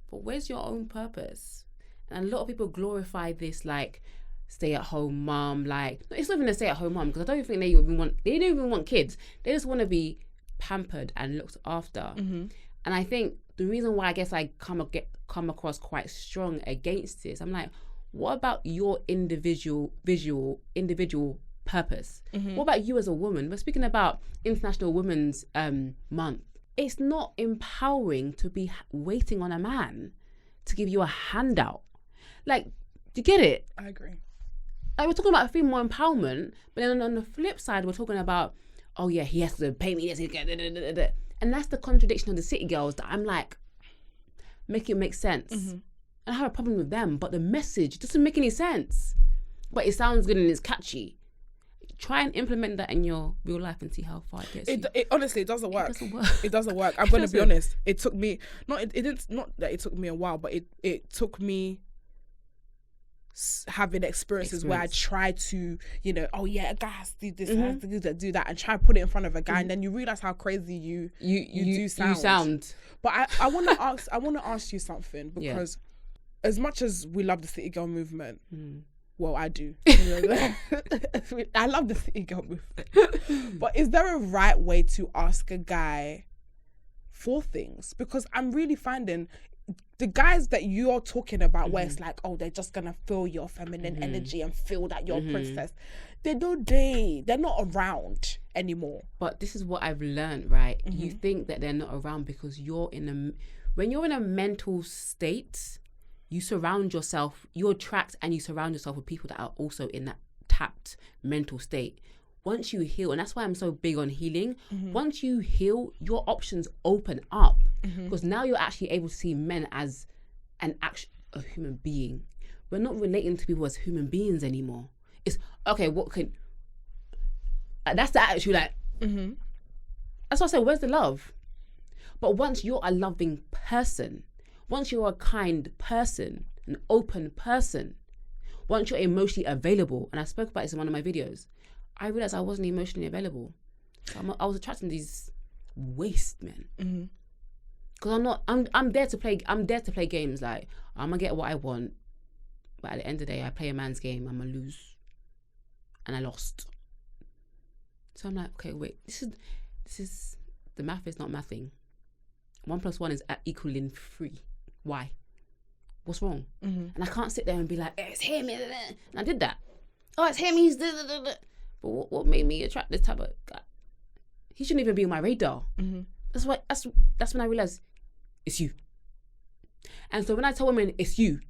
But where's your own purpose? And a lot of people glorify this like stay-at-home mom. Like, it's not even a stay-at-home mom, because I don't think they don't even want kids. They just want to be pampered and looked after. Mm-hmm. And I think the reason why I guess I come across quite strong against this, I'm like, what about your individual purpose? Mm-hmm. What about you as a woman? We're speaking about International Women's Month. It's not empowering to be waiting on a man to give you a handout. Like, do you get it? I agree. Like, we're talking about female empowerment, but then on the flip side, we're talking about, oh yeah, he has to pay me this, and that's the contradiction of the city girls that I'm like, make it make sense. Mm-hmm. I have a problem with them, but the message doesn't make any sense. But it sounds good and it's catchy. Try and implement that in your real life and see how far it gets you. It honestly, it doesn't work. It doesn't work. I'm It going to be doesn't. honest. It took me not that it took me a while, but it took me having experiences where I tried to, oh yeah, a guy has to do this, has to do that, and try to put it in front of a guy, and then you realize how crazy you do sound. But I want to ask you something, because as much as we love the city girl movement, well, I do. I love the city girl movement. But is there a right way to ask a guy for things? Because I'm really finding the guys that you're talking about, where it's like, oh, they're just gonna feel your feminine energy and feel that you're a princess. They're not around anymore. But this is what I've learned, right? You think that they're not around because when you're in a mental state, you surround yourself, you attract and you surround yourself with people that are also in that tapped mental state. Once you heal, and that's why I'm so big on healing, once you heal, your options open up, because now you're actually able to see men as a human being. We're not relating to people as human beings anymore. It's, okay, that's the attitude, like, that's what I said, where's the love? But once you're a loving person, once you're a kind person, an open person, once you're emotionally available, and I spoke about this in one of my videos, I realized I wasn't emotionally available. So I was attracting these waste men. Because I'm there to play games. Like, I'm gonna get what I want, but at the end of the day, I play a man's game, I'm gonna lose, and I lost. So I'm like, okay, wait, this is the math is not mathing. 1 + 1 is equaling 3. Why? What's wrong? And I can't sit there and be like, it's him. And I did that. Oh, it's him. He's But what made me attract this type of guy? He shouldn't even be on my radar. That's when I realized it's you. And so when I tell women it's you,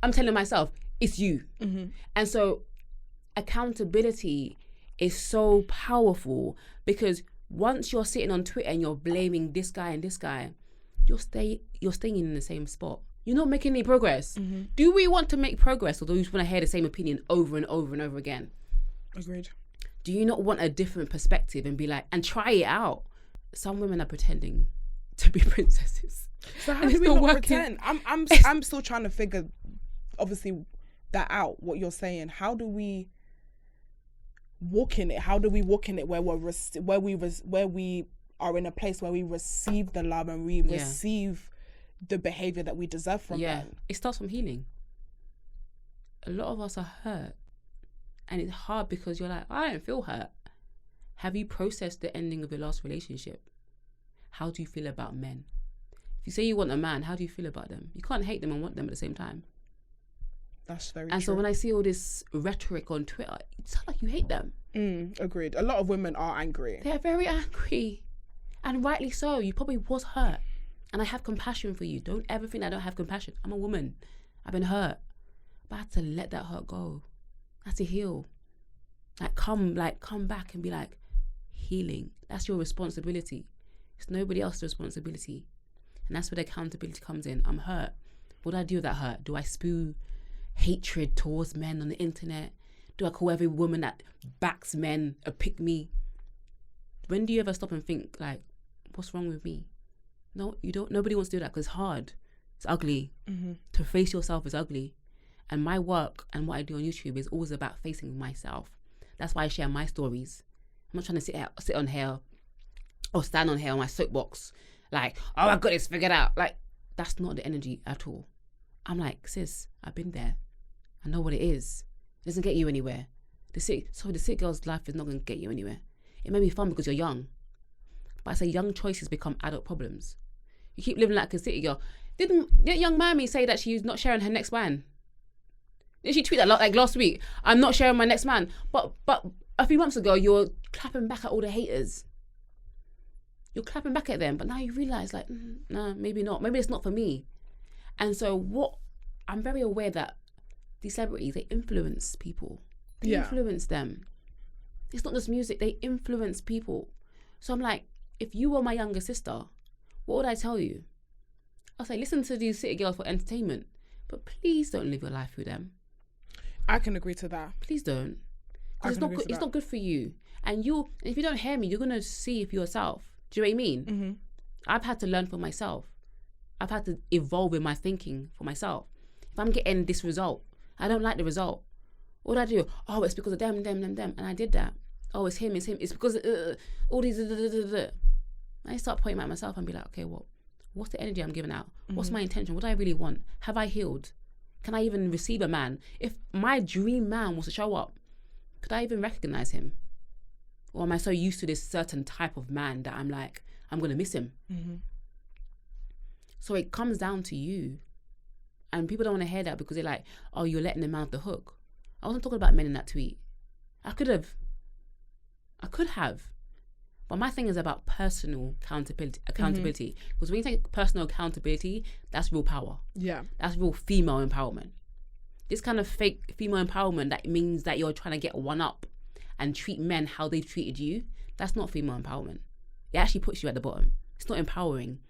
I'm telling myself it's you. And so accountability is so powerful, because once you're sitting on Twitter and you're blaming this guy and this guy, you're staying in the same spot. You're not making any progress. Do we want to make progress, or do we just want to hear the same opinion over and over and over again? Agreed. Do you not want a different perspective and be like, and try it out? Some women are pretending to be princesses. So how do we not pretend? I'm still trying to figure, obviously, that out. What you're saying. How do we walk in it? How do we walk in it where we are in a place where we receive the love and we receive the behavior that we deserve from men? It starts from healing. A lot of us are hurt, and it's hard because you're like, I don't feel hurt. Have you processed the ending of your last relationship? How do you feel about men? If you say you want a man, how do you feel about them? You can't hate them and want them at the same time. That's very and true. So when I see all this rhetoric on Twitter, it sounds like you hate them. Agreed. A lot of women are angry. They're very angry. And rightly so. You probably was hurt. And I have compassion for you. Don't ever think I don't have compassion. I'm a woman. I've been hurt. But I had to let that hurt go. I had to heal. Come back and be like, healing. That's your responsibility. It's nobody else's responsibility. And that's where the accountability comes in. I'm hurt. What do I do with that hurt? Do I spew hatred towards men on the internet? Do I call every woman that backs men a pick me? When do you ever stop and think, like, what's wrong with me? No, you don't. Nobody wants to do that because it's hard. It's ugly. To face yourself is ugly. And my work and what I do on YouTube is always about facing myself. That's why I share my stories. I'm not trying to sit on here or stand on here on my soapbox like, oh, I got this figured out. Like, that's not the energy at all. I'm like, sis, I've been there. I know what it is. It doesn't get you anywhere. The sick girl's life is not going to get you anywhere. It may be fun because you're young, But I say young choices become adult problems. You keep living like a city girl. Didn't young Mammy say that she's not sharing her next man? Did she tweet that like last week? I'm not sharing my next man. But a few months ago, you're clapping back at all the haters. You're clapping back at them, but now you realise like, nah, maybe not. Maybe it's not for me. And so I'm very aware that these celebrities, they influence people. They influence them. It's not just music, they influence people. So I'm like, if you were my younger sister, what would I tell you? I'll say, listen to these city girls for entertainment, but please don't live your life through them. I can agree to that. Please don't. Because it's not good. It's not good for you. And if you don't hear me, you're gonna see it for yourself. Do you know what I mean? Mm-hmm. I've had to learn for myself. I've had to evolve in my thinking for myself. If I'm getting this result, I don't like the result. What do I do? Oh, it's because of them. And I did that. Oh, it's him. It's because all these. I start pointing at myself and be like, okay, what's the energy I'm giving out? What's my intention? What do I really want? Have I healed? Can I even receive a man? If my dream man was to show up, could I even recognize him? Or am I so used to this certain type of man that I'm like, I'm going to miss him? Mm-hmm. So it comes down to you. And people don't want to hear that because they're like, oh, you're letting them out the hook. I wasn't talking about men in that tweet. I could have. But my thing is about personal accountability. Because when you take personal accountability, that's real power. Yeah. That's real female empowerment. This kind of fake female empowerment that means that you're trying to get one up and treat men how they've treated you, that's not female empowerment. It actually puts you at the bottom. It's not empowering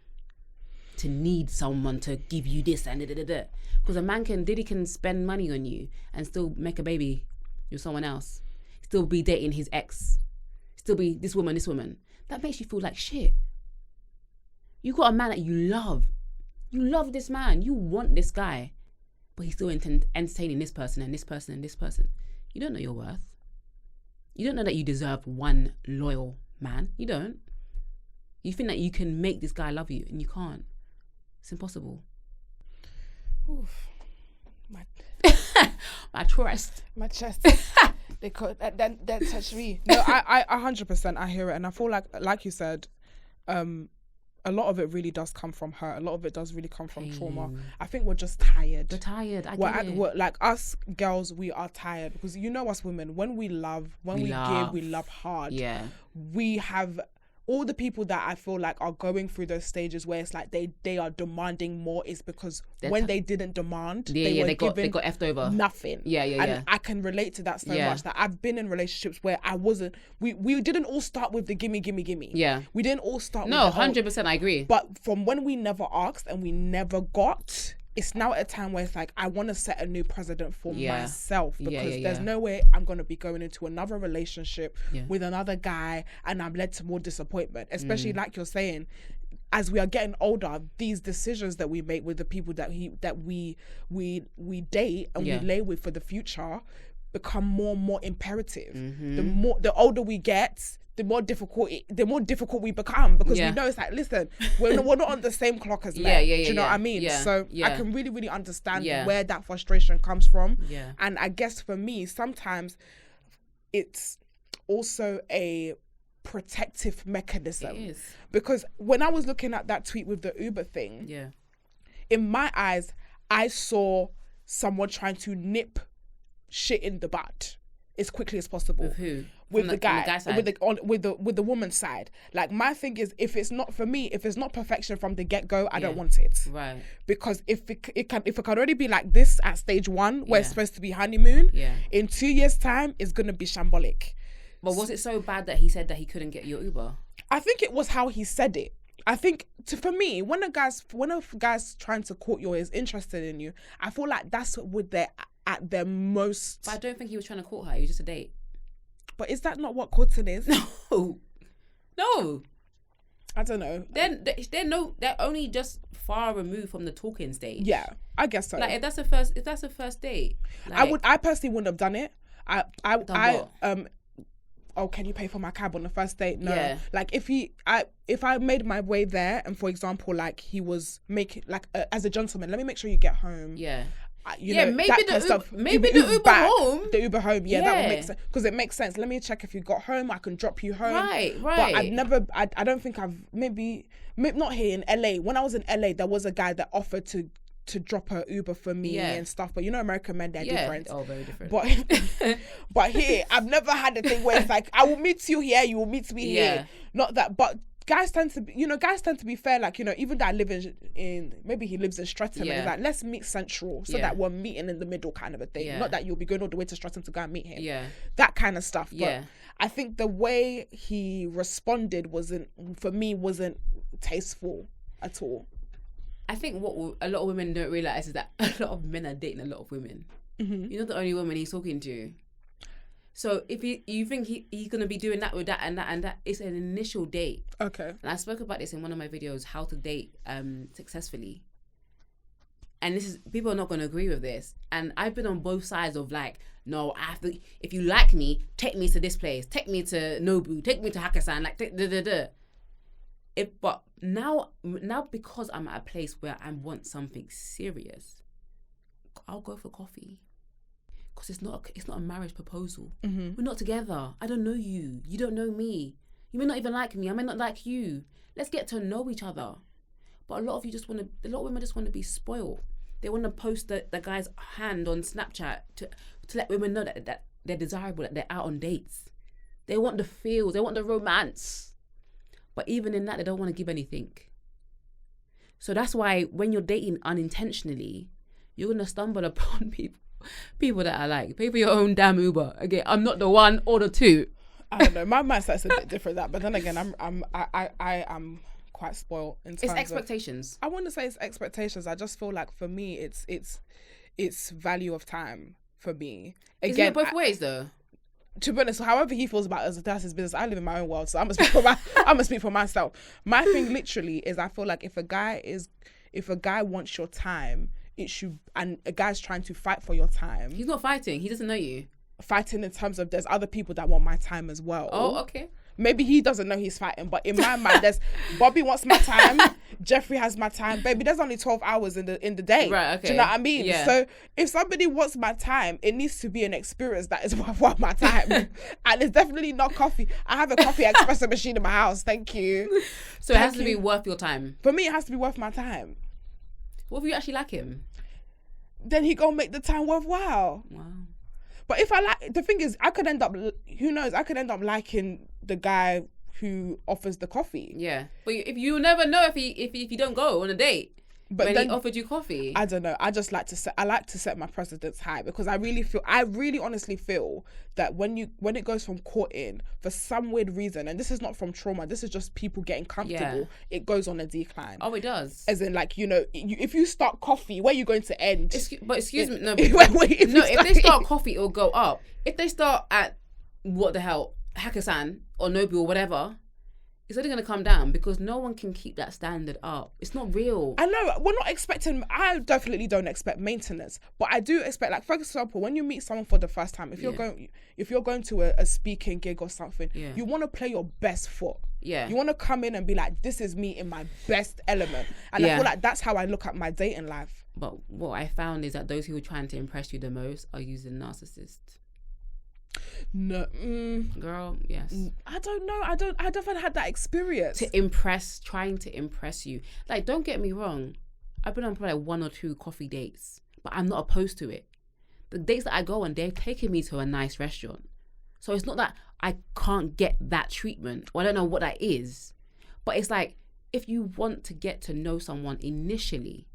to need someone to give you this and da. Because a man can spend money on you and still make a baby with someone else. Still be dating his ex. Still be this woman. That makes you feel like shit. You got a man that you love. You love this man. You want this guy. But he's still entertaining this person and this person and this person. You don't know your worth. You don't know that you deserve one loyal man. You don't. You think that you can make this guy love you and you can't. It's impossible. Oof. My trust. My chest. They could that touched me. No, I 100% I hear it, and I feel like you said, a lot of it really does come from hurt. A lot of it does really come from trauma. I think we're just tired. We're tired. We're like us girls, we are tired because you know us women, when we love, give, we love hard. Yeah. We have all the people that I feel like are going through those stages where it's like they are demanding more is because when they didn't demand, they got effed over. Nothing. And I can relate to that so much. That I've been in relationships where I wasn't. We didn't all start with the gimme. Yeah. We didn't all start. No, with 100%. I agree. But from when we never asked and we never got. It's now at a time where it's like, I want to set a new precedent for myself because there's no way I'm going to be going into another relationship with another guy and I'm led to more disappointment, especially like you're saying, as we are getting older, these decisions that we make with the people that we date and we lay with for the future become more and more imperative. The older we get, the more difficult we become because we know it's like, listen, we're not on the same clock as men. Do you know what I mean? So I can really, really understand where that frustration comes from. And I guess for me, sometimes it's also a protective mechanism. It is. Because when I was looking at that tweet with the Uber thing, in my eyes, I saw someone trying to nip shit in the bud as quickly as possible. With who? With the guy with the woman's side. Like, my thing is, if it's not for me, if it's not perfection from the get-go, I don't want it. Right. Because if it can already be like this at stage 1 where it's supposed to be honeymoon, in 2 years' time it's gonna be shambolic. But was it so bad that he said that he couldn't get your Uber? I think it was how he said it. I think for me, when a guy's trying to court you or is interested in you, I feel like that's what they're at their most. But I don't think he was trying to court her. It was just a date. But is that not what courting is? No. I don't know. They're only just far removed from the talking stage. Yeah, I guess so. Like, if that's a first date, like, I personally wouldn't have done it. Oh, can you pay for my cab on the first date? No. Yeah. Like, if I made my way there and, for example, like, he was making, like, as a gentleman, let me make sure you get home. Yeah. maybe that the kind of stuff. maybe the Uber back, home. The Uber home, that would make sense because it makes sense. Let me check if you got home. I can drop you home. Right. But I've never. I don't think I've maybe not here in LA. When I was in LA, there was a guy that offered to drop a Uber for me and stuff. But American men, they're different. Oh, very different. But here, I've never had a thing where it's like, I will meet you here, you will meet me here. Not that, but guys tend to be fair. Like, even that I live in maybe he lives in Streatham, and he's like, let's meet Central so that we're meeting in the middle kind of a thing. Not that you'll be going all the way to Streatham to go and meet him. That kind of stuff. But I think the way he responded wasn't tasteful at all. I think what a lot of women don't realize is that a lot of men are dating a lot of women. You're not the only woman he's talking to. So if you think he's going to be doing that with that and that and that, it's an initial date. Okay. And I spoke about this in one of my videos, how to date successfully. And people are not going to agree with this. And I've been on both sides of like, no, I have to, if you like me, take me to this place, take me to Nobu, take me to Hakkasan, like, but now because I'm at a place where I want something serious, I'll go for coffee. Because it's not a marriage proposal. We're not together. I don't know you. You don't know me. You may not even like me. I may not like you. Let's get to know each other. But a lot of women just want to be spoiled. They want to post the guy's hand on Snapchat to let women know that they're desirable, that they're out on dates. They want the feels. They want the romance. But even in that, they don't want to give anything. So that's why when you're dating unintentionally, you're going to stumble upon people that are like, pay for your own damn Uber. Again, I'm not the one or the two. I don't know. My mindset's a bit different that, but then again, I am quite spoiled in terms it's expectations. I want to say it's expectations. I just feel like for me, it's value of time for me. Again, isn't it both ways though? To be honest, however he feels about it, that's his business. I live in my own world, so I'm gonna speak for myself. My thing literally is, I feel like if a guy wants your time, it should, and a guy's trying to fight for your time. He's not fighting. He doesn't know you. Fighting in terms of there's other people that want my time as well. Oh, okay. Maybe he doesn't know he's fighting, but in my mind, there's Bobby wants my time, Jeffrey has my time. Baby, there's only 12 hours in the day. Right, okay. Do you know what I mean? Yeah. So if somebody wants my time, it needs to be an experience that is worth my time. And it's definitely not coffee. I have a coffee espresso machine in my house. Thank you. So it has to be worth your time. For me, it has to be worth my time. What if you actually like him? Then he gonna make the time worthwhile. Wow. But if I like, the thing is, who knows, I could end up liking the guy who offers the coffee. Yeah. But if you never know if you don't go on a date. But when he offered you coffee. I don't know. I just like to set my precedents high, because I really honestly feel that when it goes from courting, for some weird reason, and this is not from trauma, this is just people getting comfortable, it goes on a decline. Oh, it does. As in, like, if you start coffee, where are you going to end? Excuse me, no. If they start coffee, it'll go up. If they start at, what the hell, Hakkasan or Nobu or whatever, it's only going to come down, because no one can keep that standard up. It's not real. I know, we're not expecting, I definitely don't expect maintenance, but I do expect, like, for example, when you meet someone for the first time, if you're going to a speaking gig or something, you want to play your best foot. Yeah. You want to come in and be like, this is me in my best element. And I feel like that's how I look at my dating life. But what I found is that those who are trying to impress you the most are using narcissists. No, girl, yes. I don't know. I haven't had that experience. Trying to impress you. Like, don't get me wrong. I've been on probably 1 or 2 coffee dates, but I'm not opposed to it. The dates that I go on, they're taking me to a nice restaurant. So it's not that I can't get that treatment, or I don't know what that is. But it's like, if you want to get to know someone initially,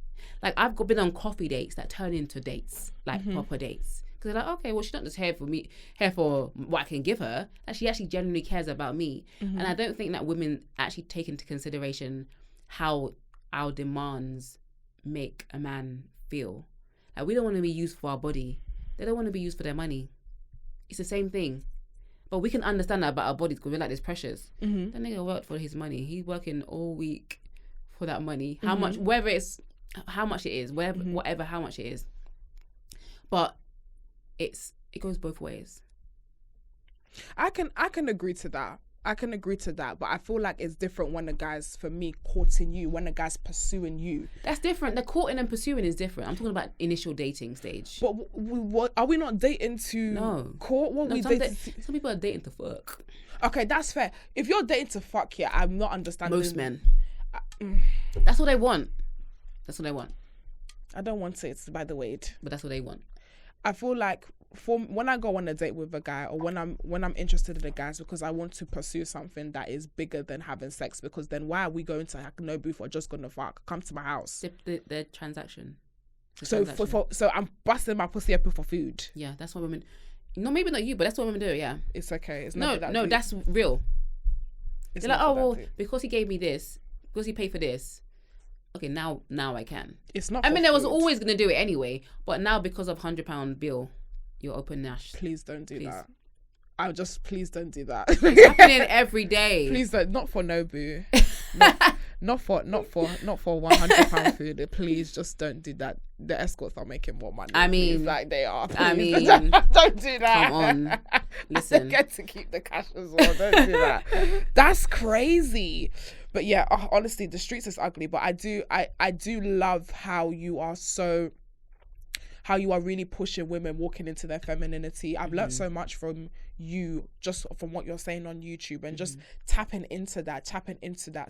like I've been on coffee dates that turn into dates, like proper dates. Because they're like, okay, well, she's not just here for what I can give her. And she actually genuinely cares about me. And I don't think that women actually take into consideration how our demands make a man feel. Like, we don't want to be used for our body. They don't want to be used for their money. It's the same thing. But we can understand that about our bodies, because we're like, this precious. That nigga worked for his money. He's working all week for that money. How much, whether it's how much it is, whatever, how much it is. But it goes both ways. I can agree to that. I can agree to that, but I feel like it's different when a guy's, for me, courting you, when a guy's pursuing you. That's different. The courting and pursuing is different. I'm talking about initial dating stage. But what are we not dating to court? What we dating? Some people are dating to fuck. Okay, that's fair. If you're dating to fuck, yeah, I'm not understanding. Most men. That's what they want. That's what they want. I don't want it, by the way. But that's what they want. I feel like when I go on a date with a guy, or when I'm interested in a guy, it's because I want to pursue something that is bigger than having sex. Because then why are we going to no booth or just gonna fuck? Come to my house. The transaction. So I'm busting my pussy open for food. Yeah, that's what women. No, maybe not you, but that's what women do. Yeah, it's okay. It's no, that no, deep. That's real. It's They're like, oh well, because he gave me this, because he paid for this. Okay, now I can. It's not. I mean, I was always gonna do it anyway, but now because of £100 bill, you're open Nash. Please don't do that. Please don't do that. It's happening every day. Please don't. Not for Nobu. Not for £100 food. Please just don't do that. The escorts are making more money. I mean, like they are. Please. I mean, don't do that. Come on, listen. They get to keep the cash as well. Don't do that. That's crazy. But yeah, honestly, the streets is ugly. But I do love how you are really pushing women walking into their femininity. I've learned so much from you, just from what you're saying on YouTube, and just tapping into that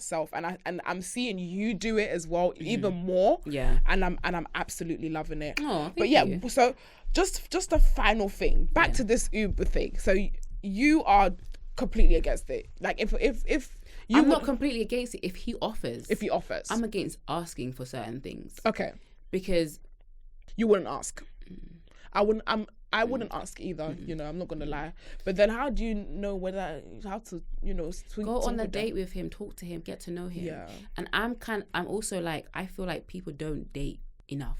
self. And I'm seeing you do it as well, even more. Yeah. And I'm absolutely loving it. Oh, but yeah, you. So just a final thing. Back to this Uber thing. So you are completely against it. Like if I'm not completely against it if he offers. I'm against asking for certain things. Okay. Because you wouldn't ask. I wouldn't ask either. You know, I'm not gonna lie. But then, how do you know how to go on a date with him, talk to him, get to know him? Yeah. And I'm also like, I feel like people don't date enough.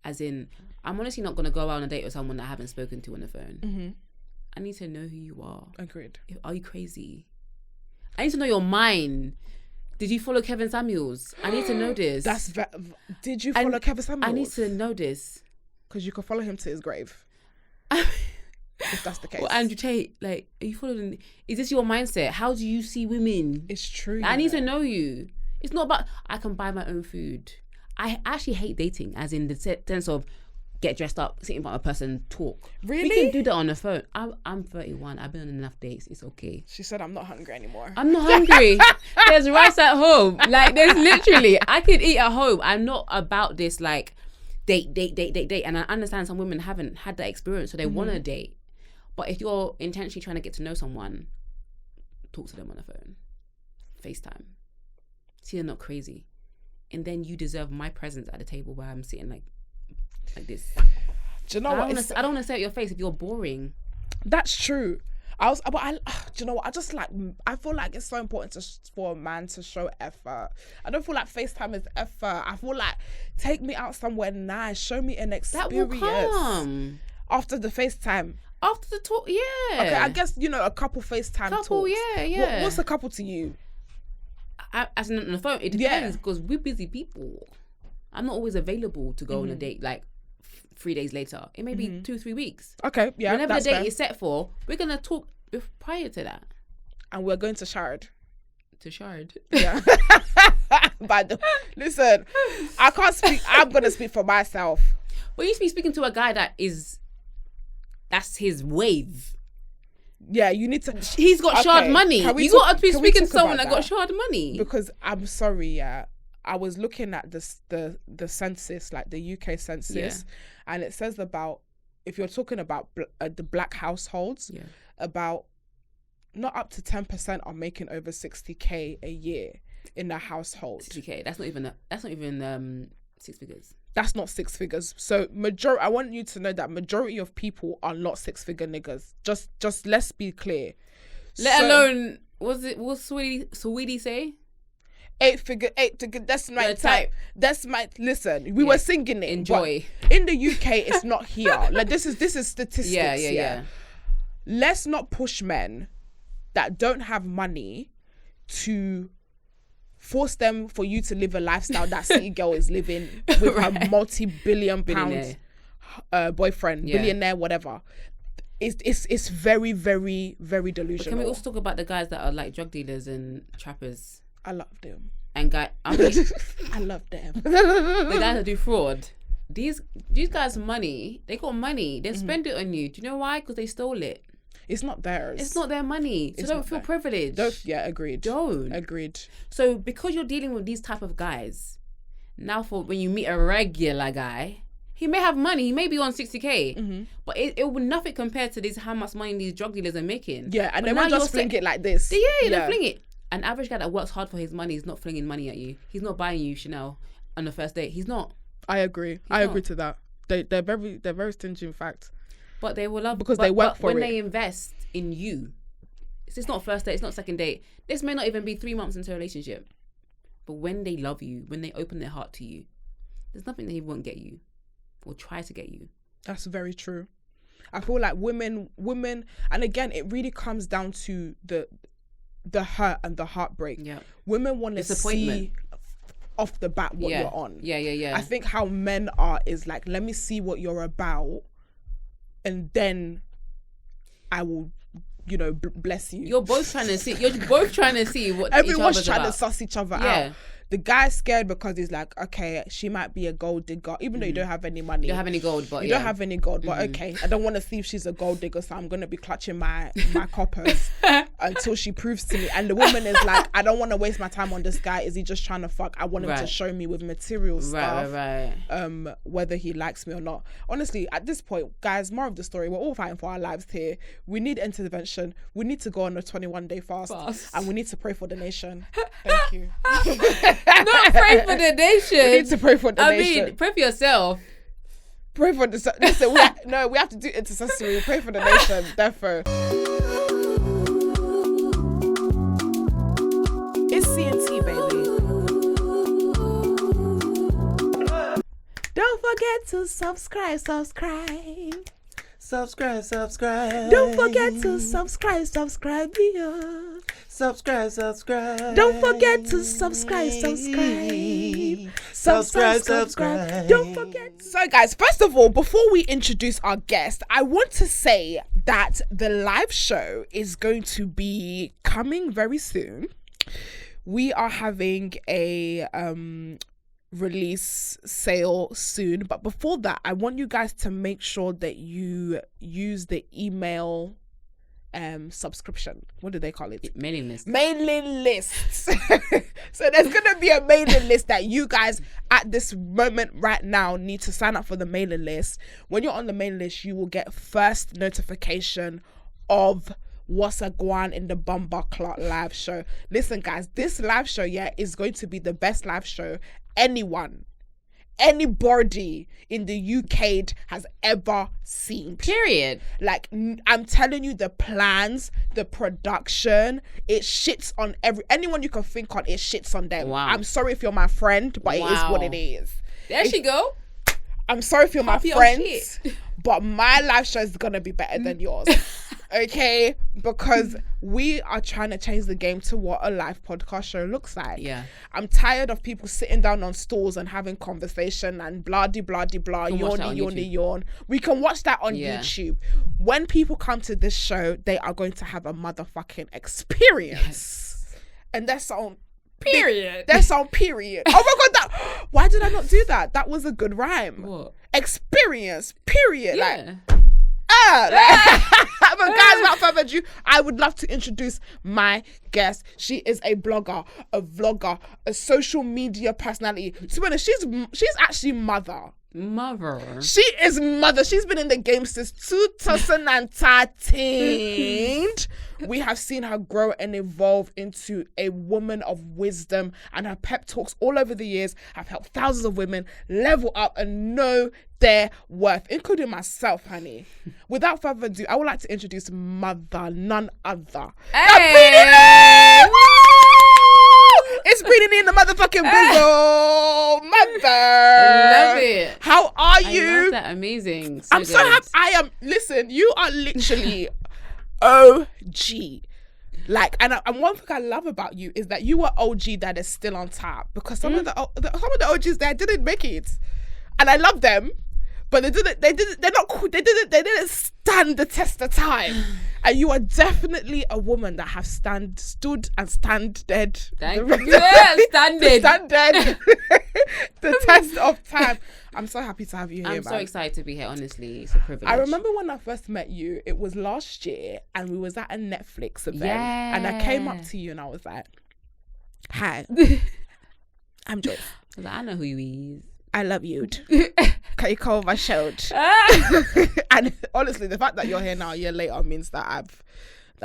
As in, I'm honestly not gonna go out on a date with someone that I haven't spoken to on the phone. Mm-hmm. I need to know who you are. Agreed. Are you crazy? I need to know your mind. Did you follow Kevin Samuels? I need to know this. Did you follow Kevin Samuels? I need to know this. Because you can follow him to his grave. If that's the case. Well, Andrew Tate, like, are you following? Is this your mindset? How do you see women? It's true. I need to know you. It's not about, I can buy my own food. I actually hate dating, as in the sense of get dressed up, sit in front of a person, talk. Really? We can do that on the phone. I'm 31. I've been on enough dates. It's okay. She said, I'm not hungry anymore. I'm not hungry. There's rice at home. Like, there's literally, I could eat at home. I'm not about this, like, date. And I understand some women haven't had that experience, so they want to date. But if you're intentionally trying to get to know someone, talk to them on the phone. FaceTime. See, they're not crazy. And then you deserve my presence at the table where I'm sitting like this. Do you know what? I don't want to say at your face if you're boring. That's true. Do you know what? I feel like it's so important for a man to show effort. I don't feel like FaceTime is effort. I feel like take me out somewhere nice, show me an experience. That will come after the FaceTime. After the talk, yeah. Okay, I guess a couple FaceTime talks. Yeah. What's a couple to you? As in on the phone, it depends because we're busy people. I'm not always available to go on a date like 3 days later. It may be 2-3 weeks. Okay, yeah. Whenever the date is set for, we're gonna talk prior to that. And we're going to Shard. To Shard. Yeah. Listen, I can't speak. I'm gonna speak for myself. But you be speaking to a guy that's his wave. Yeah, you need to. He's got Shard money. You got to be speaking to someone that got Shard money. Because I'm sorry, yeah. I was looking at the census, like the UK census, and it says about, if you're talking about the black households, about not up to 10% are making over 60k a year in their household. 60k. That's not even 6 figures. That's not 6 figures. So I want you to know that majority of people are not 6-figure niggas. Just let's be clear. Let alone, what's Sweetie say? 8 figure. That's my type. That's my. Listen, we were singing it. Enjoy. In the UK, it's not here. Like this is statistics. Yeah. Let's not push men that don't have money to force them for you to live a lifestyle that City Girl is living with her multi-billion pound boyfriend, billionaire, whatever. it's very, very, very delusional. But can we also talk about the guys that are like drug dealers and trappers? I love them. And I love them. The guys that do fraud. These guys' money, they got money. They spend it on you. Do you know why? Because they stole it. It's not theirs. It's not their money. So don't feel privileged. Agreed. Agreed. So because you're dealing with these type of guys, now for when you meet a regular guy, he may have money. He may be on 60K. But it will nothing compared to this how much money these drug dealers are making. Yeah, and they won't just fling it like this. Yeah, they fling it. An average guy that works hard for his money is not flinging money at you. He's not buying you Chanel on the first date. He's not. I agree. I agree to that. They're very stingy, in fact. But they will love because they work for it. When they invest in you, it's not first date. It's not second date. This may not even be 3 months into a relationship. But when they love you, when they open their heart to you, there's nothing they won't get you or try to get you. That's very true. I feel like women, and again, it really comes down to the hurt and the heartbreak. Yeah. Women want to see off the bat what you're on. Yeah. I think how men are is like, let me see what you're about, and then I will, bless you. You're both trying to see. You're both trying to see what everyone's trying about. to suss each other out. The guy's scared because he's like, okay, she might be a gold digger, even though you don't have any money. You don't have any gold, but don't have any gold, but okay, I don't want to see if she's a gold digger, so I'm gonna be clutching my coppers until she proves to me. And the woman is like, I don't want to waste my time on this guy. Is he just trying to fuck? I want him to show me with material stuff, whether he likes me or not. Honestly, at this point, guys, more of the story, we're all fighting for our lives here. We need intervention. We need to go on a 21-day fast, and we need to pray for the nation. Thank you. Not pray for the nation. We need to pray for the nation. I mean, pray for yourself. Pray for the listen. We have to do intercessory. Pray for the nation. Therefore, it's CNT, baby. Don't forget to subscribe. Don't forget to subscribe, yeah. Subscribe. Don't forget to subscribe. Don't forget. So guys, first of all, before we introduce our guest, I want to say that the live show is going to be coming very soon. We are having a release sale soon, but before that, I want you guys to make sure that you use the email subscription. What do they call it? Mailing list. So there's gonna be a mailing list that you guys at this moment right now need to sign up for the mailing list. When you're on the mailing list, you will get first notification of what's a guan in the Bumba Clot live show. Listen guys, this live show is going to be the best live show anybody in the UK has ever seen. Period. Like, I'm telling you, the plans, the production, it shits on anyone you can think on. It shits on them. Wow. I'm sorry if you're my friend, but it is what it is. There she go. I'm sorry if you're my friend, but my live show is gonna be better than yours. Okay, because we are trying to change the game to what a live podcast show looks like. Yeah, I'm tired of people sitting down on stools and having conversation and blah de blah de blah, yawn. We can watch that on YouTube. When people come to this show, they are going to have a motherfucking experience, and that's on period. That's on period. Oh my god, why did I not do that? That was a good rhyme. What? Experience period. Yeah. But guys, without further ado, I would love to introduce my guest. She is a blogger, a vlogger, a social media personality. To be honest, she's actually mother. She is mother. She's been in the game since 2013. We have seen her grow and evolve into a woman of wisdom, and her pep talks all over the years have helped thousands of women level up and know their worth, including myself, honey. Without further ado, I would like to introduce mother, none other. Hey! It's BreenyLee in the motherfucking bizzle, mother. Love it. How are you? I love that. Amazing. I'm so happy. Listen, you are literally OG. Like, and one thing I love about you is that you are OG that is still on top, because some of the OGs there didn't make it, and I love them, but they didn't stand the test of time. And you are definitely a woman that have stood and stand dead. Thank you. Yeah, stand dead. The test of time. I'm so happy to have you here. I'm so excited to be here. Honestly, it's a privilege. I remember when I first met you. It was last year, and we was at a Netflix event. Yeah. And I came up to you, and I was like, "Hi, I'm Joyce. I know who you is. I love you. Can you call my show?" And honestly, the fact that you're here now a year later means that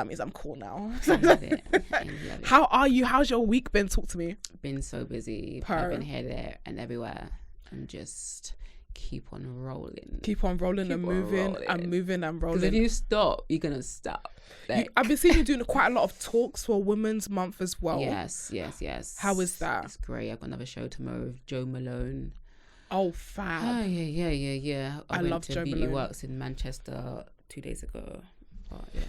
means I'm cool now. I love it. I love it. How are you? How's your week been? Talk to me. Been so busy. I've been here, there, and everywhere, and just keep on rolling. Keep on rolling and moving and moving and rolling. Because if you stop, you're gonna stop. Like, I've been seeing you doing quite a lot of talks for Women's Month as well. Yes. How is that? It's great. I've got another show tomorrow with Joe Malone. Oh, fab. Oh, yeah. I went love to Joe Beauty Malone. Works in Manchester 2 days ago. But yeah,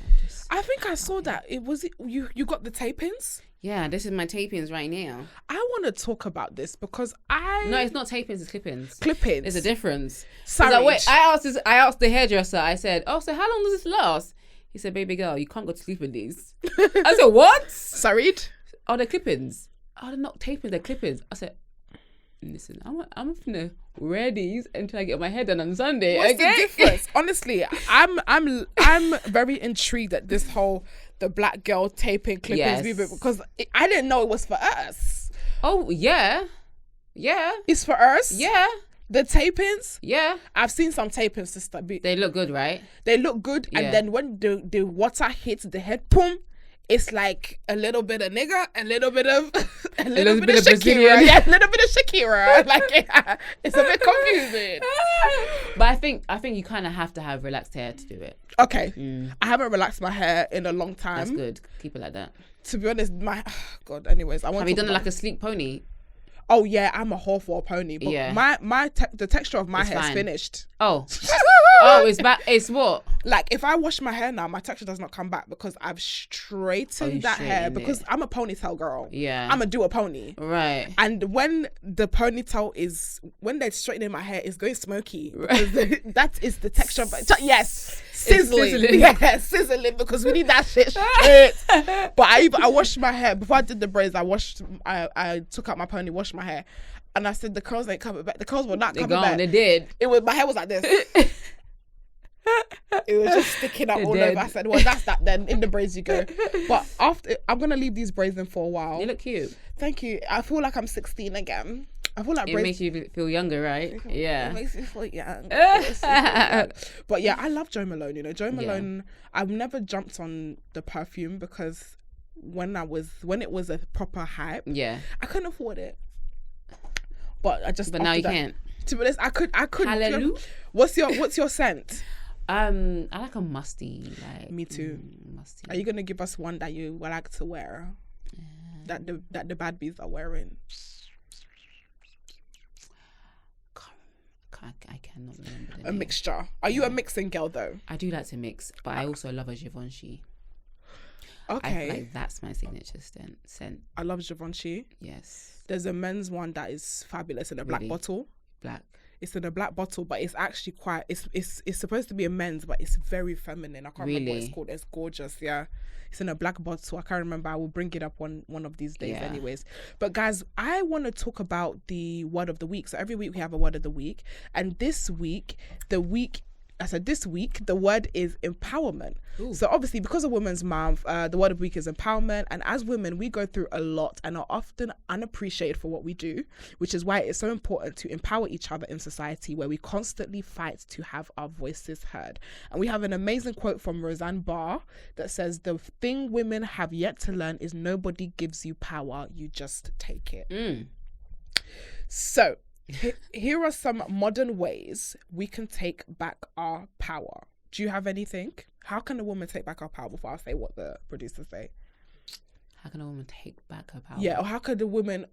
I think I saw that. You got the tapings? Yeah, this is my tapings right now. I want to talk about this because No, it's not tapings, it's clippings. Clippings. There's a difference. Sorry. I asked the hairdresser, I said, "Oh, so how long does this last?" He said, "Baby girl, you can't go to sleep in these." I said, "What?" Sorry? Oh, they're clippings. Oh, they're not tapings, they're clippings. I said, "Listen, I'm finna wear these until I get my hair done on Sunday." What's okay? the difference? Honestly, I'm very intrigued at this whole the black girl taping clippings movement because I didn't know it was for us. Oh yeah. It's for us. Yeah. The tapings. Yeah. I've seen some tapings, sister. They look good, right? They look good, and then when the water hits the head, boom. It's like a little bit of nigga, a little bit of Shakira. Brazilian. Yeah, a little bit of Shakira. Like it's a bit confusing. But I think you kind of have to have relaxed hair to do it. Okay. I haven't relaxed my hair in a long time. That's good. Keep it like that. To be honest, God. Anyways, Have you done it like a sleek pony? Oh yeah, I'm a whore for a pony. But the texture of my hair is finished. Oh. It's back. It's what? Like if I wash my hair now, my texture does not come back because I've straightened that hair because I'm a ponytail girl. Yeah. I'm gonna do a pony. Right. And when the ponytail when they're straightening my hair, it's going smoky. Right. That is the texture of yes. Sizzling. Yeah, sizzling because we need that shit straight. But I washed my hair before I did the braids. I took out my pony, washed my hair, and I said the curls ain't coming back. The curls were not coming back. They did. My hair was like this. It was just sticking up all over. I said, well, that's that then. In the braids you go. But after, I'm going to leave these braids in for a while. They look cute. Thank you. I feel like I'm 16 again. I feel like it makes you feel younger, right? Yeah. It makes me feel young. But yeah, I love Joe Malone. You know, Joe Malone, I've never jumped on the perfume because when it was a proper hype, I couldn't afford it. But now you can't. To be honest, I could. Hallelujah. What's your scent? I like a musty. Like me too. Musty. Are you gonna give us one that you would like to wear? That the bad bees are wearing. I cannot remember. A mixture. Are you a mixing girl though? I do like to mix, but I also love a Givenchy. Okay. I feel like that's my signature scent. I love Givenchy. Yes. There's a men's one that is fabulous in a black bottle. Black. It's in a black bottle, but it's actually quite. It's supposed to be a men's, but it's very feminine. I can't remember what it's called. It's gorgeous. Yeah, it's in a black bottle. I can't remember. I will bring it up one of these days, anyways. But guys, I want to talk about the word of the week. So every week we have a word of the week, and this week the word is empowerment. Ooh. So obviously, because of Women's Month, the word of the week is empowerment. And as women, we go through a lot and are often unappreciated for what we do, which is why it's so important to empower each other in society where we constantly fight to have our voices heard. And we have an amazing quote from Roseanne Barr that says, "The thing women have yet to learn is nobody gives you power, you just take it." So here are some modern ways we can take back our power. Do you have anything? How can a woman take back her power before I say what the producers say? How can a woman take back her power? Yeah, or how could a woman,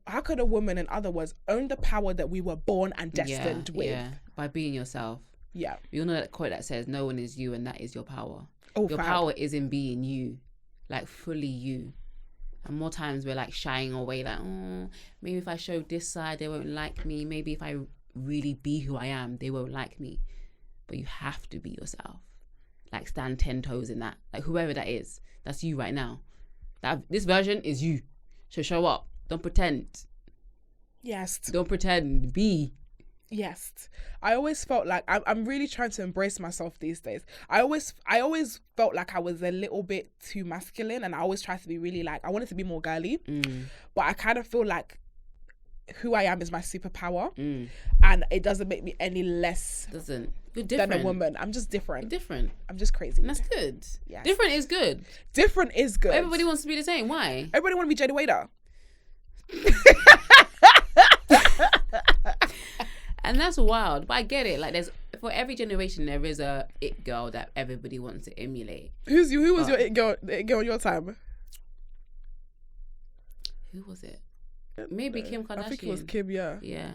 in other words, own the power that we were born and destined with? Yeah, by being yourself. Yeah. You know that quote that says, "No one is you and that is your power." Oh, your power is in being you, like fully you. And more times we're like shying away, like, oh, maybe if I show this side, they won't like me. Maybe if I really be who I am, they won't like me. but you have to be yourself. Like, stand 10 toes in that. Like, whoever that is, that's you right now. This version is you. So show up. Don't pretend. Yes. Don't pretend. Be. Yes. I always felt like I'm really trying to embrace myself these days. I always felt like I was a little bit too masculine, and I always tried to be really like, I wanted to be more girly. But I kind of feel like who I am is my superpower, and it doesn't make me any less You're different than a woman. I'm just different. You're different. I'm just crazy. And that's good. Yes. Different is good. Different is good. Everybody wants to be the same. Why? Everybody want to be Jada Wader. And that's wild, but I get it. Like, for every generation there is a it girl that everybody wants to emulate. Who was your it girl in your time? Who was it? Maybe Kim Kardashian. I think it was Kim. Yeah.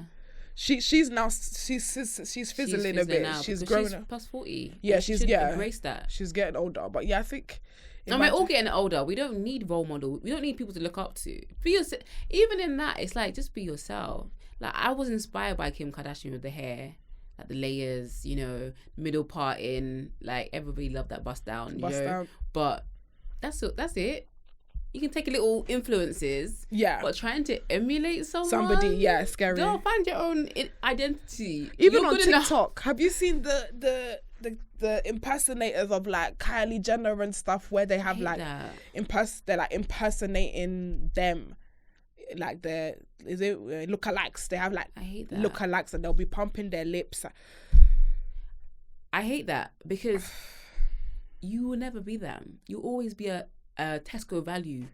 She's fizzling a bit. Now she's growing. She's plus 40. Yeah, embrace that. She's getting older, but yeah, I think. And we're all getting older. We don't need role models. We don't need people to look up to. Be yourself. Even in that, it's like, just be yourself. Like, I was inspired by Kim Kardashian with the hair, like the layers, you know, middle part in. Like, everybody loved that bust down. But that's it. You can take a little influences. Yeah. But trying to emulate somebody, yeah, scary. Girl, find your own identity. Even on TikTok, have you seen the impersonators of like Kylie Jenner and stuff, where they have like they're like impersonating them, like lookalikes. They have like lookalikes, and they'll be pumping their lips. I hate that, because you will never be them. You'll always be a Tesco value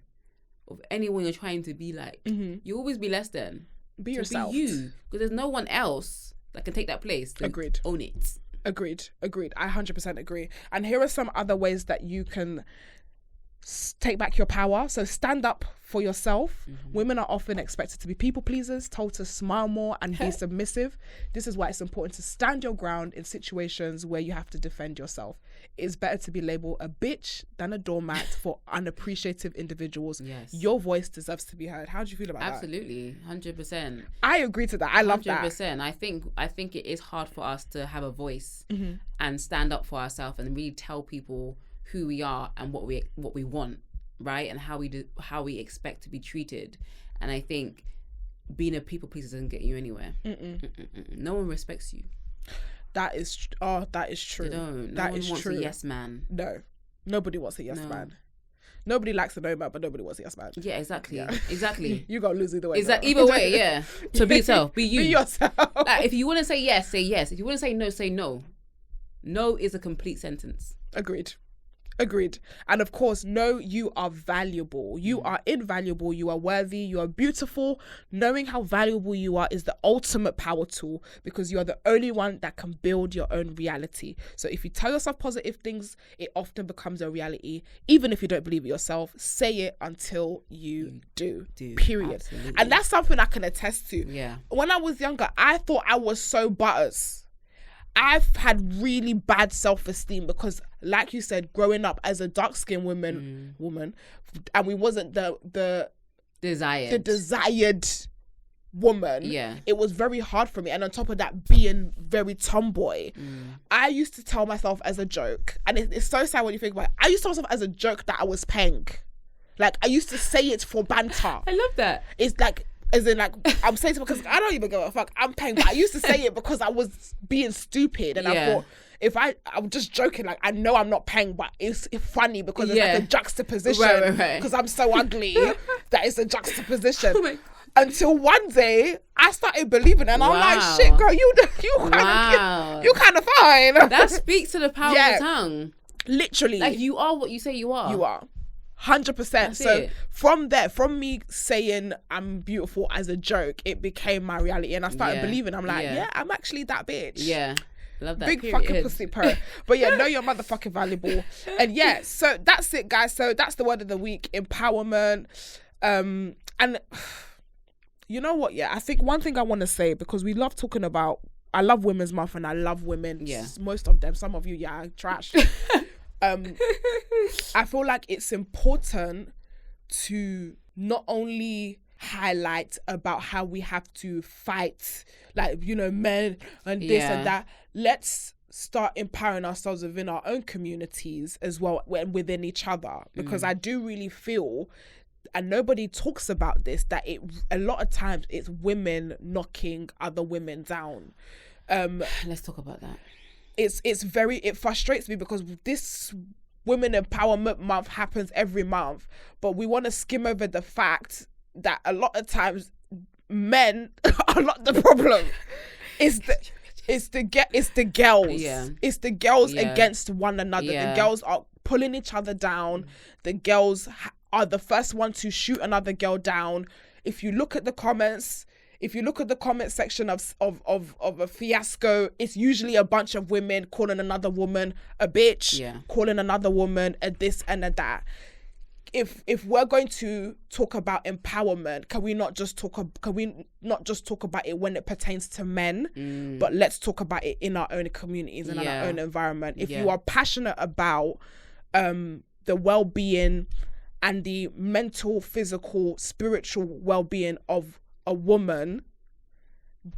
of anyone you're trying to be like. You'll always be less than. Be yourself. Be you, because there's no one else that can take that place. Agreed. Own it. Agreed. I 100% agree. And here are some other ways that you can take back your power. So stand up for yourself. Women are often expected to be people pleasers, told to smile more and be submissive. This is why it's important to stand your ground in situations where you have to defend yourself. It's better to be labeled a bitch than a doormat for unappreciative individuals. Yes. Your voice deserves to be heard. How do you feel about Absolutely. that? 100%. I agree to that. I love 100%. that. 100%. I think it is hard for us to have a voice and stand up for ourselves and really tell people who we are and what we want, right? And how we expect to be treated. And I think being a people pleaser doesn't get you anywhere. No one respects you. That is true. They don't. No one wants a yes man. No, nobody wants a yes man. Nobody likes a no man, but nobody wants a yes man. Yeah, exactly. Yeah. Exactly. You gotta lose either way. Either way, yeah. So be yourself. Be you. Be yourself. Like, if you want to say yes, say yes. If you want to say no, say no. No is a complete sentence. Agreed. And of course, know you are valuable. You are invaluable. You are worthy. You are beautiful. Knowing how valuable you are is the ultimate power tool, because you are the only one that can build your own reality. So if you tell yourself positive things, it often becomes a reality. Even if you don't believe it yourself, say it until you do. Period. Absolutely. And that's something I can attest to. Yeah. When I was younger, I thought I was so butters. I've had really bad self-esteem because, like you said, growing up as a dark-skinned woman, and we wasn't the desired woman. Yeah, it was very hard for me. And on top of that, being very tomboy, I used to tell myself as a joke, and it's so sad when you think about it. I used to tell myself as a joke that I was peng. Like, I used to say it for banter. I love that. It's like, as in, like, I'm saying it because I don't even give a fuck. I'm paying, but I used to say it because I was being stupid, and I thought, if I'm just joking, like, I know I'm not paying, but it's funny because it's like a juxtaposition. Right. Because I'm so ugly that it's a juxtaposition. Oh, until one day I started believing it, and I'm like, shit, girl, you kind of fine. That speaks to the power of the tongue. Literally, like, you are what you say you are. You are. 100%. So from there, from me saying I'm beautiful as a joke, it became my reality, and I started believing. I'm like, I'm actually that bitch. Yeah, love that. Big fucking pussy purr. But yeah, know you're motherfucking valuable. And yeah, so that's it, guys. So that's the word of the week: empowerment. And you know what? Yeah, I think one thing I want to say, because we love talking about, I love Women's Month and I love women. Yeah, most of them. Some of you, trash. I feel like it's important to not only highlight about how we have to fight, like, you know, men and this and that. Let's start empowering ourselves within our own communities as well, within each other, because I do really feel, and nobody talks about this, that a lot of times it's women knocking other women down. Let's talk about that. It frustrates me, because this Women Empowerment Month happens every month, but we want to skim over the fact that a lot of times men are not the problem. It's the girls. Yeah. It's the girls against one another. The girls are pulling each other down. The girls are the first one to shoot another girl down. If you look at the comments, section of a fiasco, it's usually a bunch of women calling another woman a bitch, calling another woman a this and a that. If we're going to talk about empowerment, can we not just talk about it when it pertains to men, but let's talk about it in our own communities and in our own environment. If you are passionate about the well-being and the mental, physical, spiritual well-being of a woman,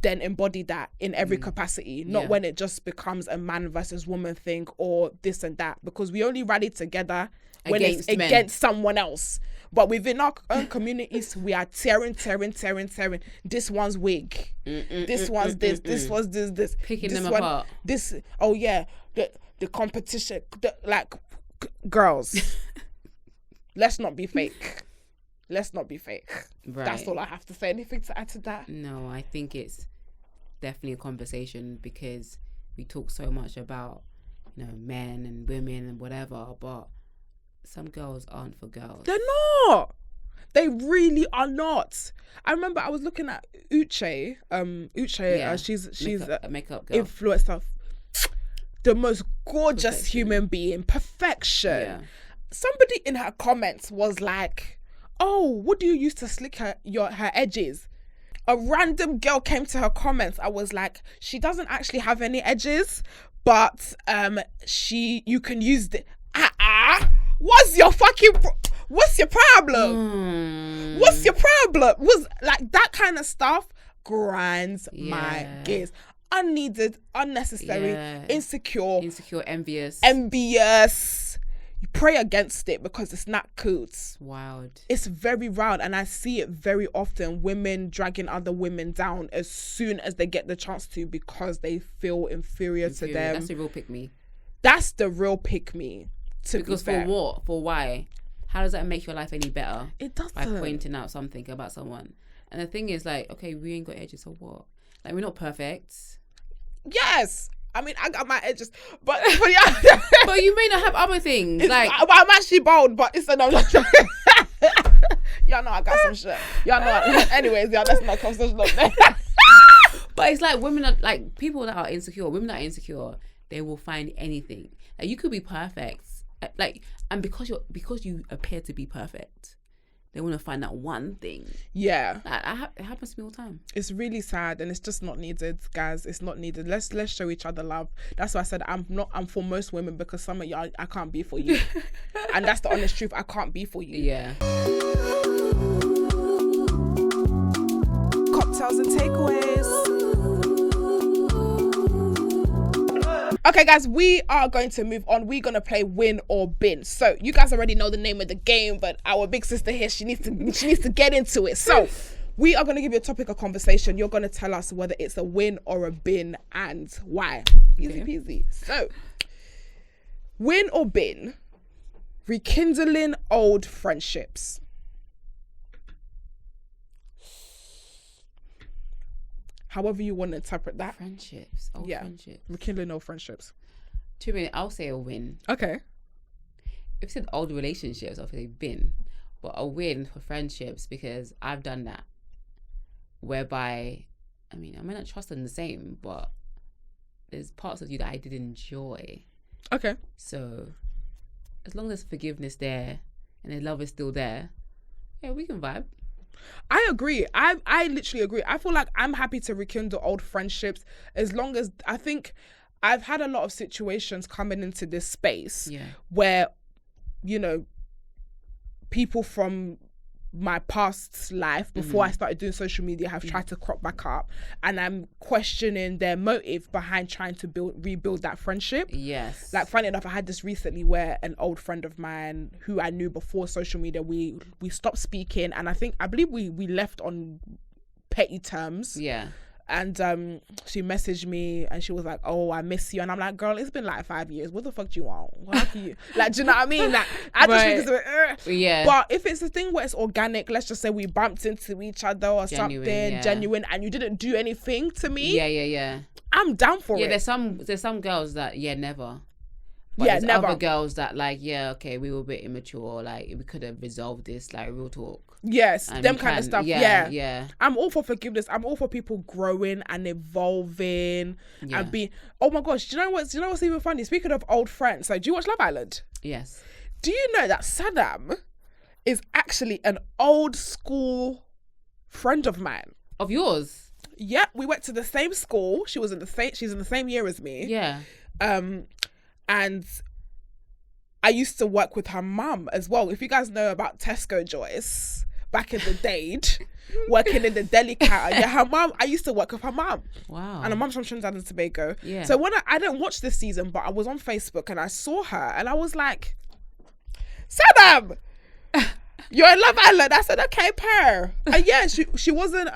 then embody that in every capacity, not when it just becomes a man versus woman thing or this and that, because we only rally together when it's against someone else. But within our own communities, we are tearing. This one's wig. This one's this. This was this. Picking this them one, apart. This, the competition. Girls, let's not be fake. Let's not be fake. Right. That's all I have to say. Anything to add to that? No, I think it's definitely a conversation, because we talk so much about, men and women and whatever, but some girls aren't for girls. They're not. They really are not. I remember I was looking at Uche. She's a makeup girl. Influencer. The most gorgeous human being. Perfection. Yeah. Somebody in her comments was like, "Oh, what do you use to slick her edges?" A random girl came to her comments. I was like, she doesn't actually have any edges, but you can use the what's your problem? What's your problem? Was like that kind of stuff grinds my gears. Unneeded, unnecessary, insecure, envious. You pray against it, because it's not cool. It's wild. It's very wild, and I see it very often. Women dragging other women down as soon as they get the chance to, because they feel inferior to them. That's the real pick me. That's the real pick me. Because for what? For why? How does that make your life any better? It doesn't. By pointing out something about someone. And the thing is, like, okay, we ain't got edges, so what? Like, we're not perfect. Yes. I mean, I got my edges, but yeah. But you may not have other things. I'm actually bold, but it's another. Y'all know I got some shit. Y'all know. Anyways, that's not conversation up there. But it's like women are like people that are insecure. Women that are insecure, they will find anything. Like, you could be perfect, like, and because you appear to be perfect, they want to find that one thing. Yeah, it happens to me all the time. It's really sad, and it's just not needed, guys. It's not needed. Let's show each other love. That's why I said I'm for most women, because some of y'all I can't be for you, and that's the honest truth. I can't be for you. Yeah. Cocktails and takeaways. Okay, guys, we are going to move on. We're going to play Win or Bin. So you guys already know the name of the game, but our big sister here, she needs to get into it. So we are going to give you a topic of conversation. You're going to tell us whether it's a win or a bin and why. Easy peasy. So, win or bin, rekindling old friendships. However you want to interpret that. Friendships. Old friendships. Rekindling old friendships. 2 minutes, I'll say a win. Okay. If you said old relationships, I'll say bin. But a win for friendships, because I've done that. Whereby, I mean, I might not trust them the same, but there's parts of you that I did enjoy. Okay. So, as long as forgiveness there and the love is still there, yeah, we can vibe. I agree. I literally agree. I feel like I'm happy to rekindle old friendships, as long as, I think I've had a lot of situations coming into this space where, people from my past life before I started doing social media have tried to crop back up, and I'm questioning their motive behind trying to rebuild that friendship. Yes. Like, funny enough, I had this recently where an old friend of mine who I knew before social media, we stopped speaking, and I believe we left on petty terms. Yeah. And she messaged me and she was like, "Oh, I miss you." And I'm like, "Girl, it's been like 5 years. What the fuck do you want? How can you?" Like, do you know what I mean? Like, I just think it's a bit, yeah. But if it's a thing where it's organic, let's just say we bumped into each other or something, genuine, and you didn't do anything to me. Yeah. I'm down for it. Yeah, there's some girls that never. But Yeah, there's never. other girls that like, okay, we were a bit immature. Like, we could have resolved this, like, real talk. Yes, And them kind of stuff. Yeah. I'm all for forgiveness. I'm all for people growing and evolving and being. Oh my gosh, do you know what's even funny? Speaking of old friends, like, do you watch Love Island? Yes. Do you know that Saddam is actually an old school friend of mine? Of yours? Yeah, we went to the same school. She's in the same year as me. Yeah. And I used to work with her mum as well. If you guys know about Tesco Joyce, back in the day, working in the deli counter. Yeah, her mum, I used to work with her mum. Wow. And her mum's from Trinidad and Tobago. Yeah. So when I didn't watch this season, but I was on Facebook and I saw her and I was like, "Saddam, you're in Love Island." I said, "Okay, pair." And yeah, she wasn't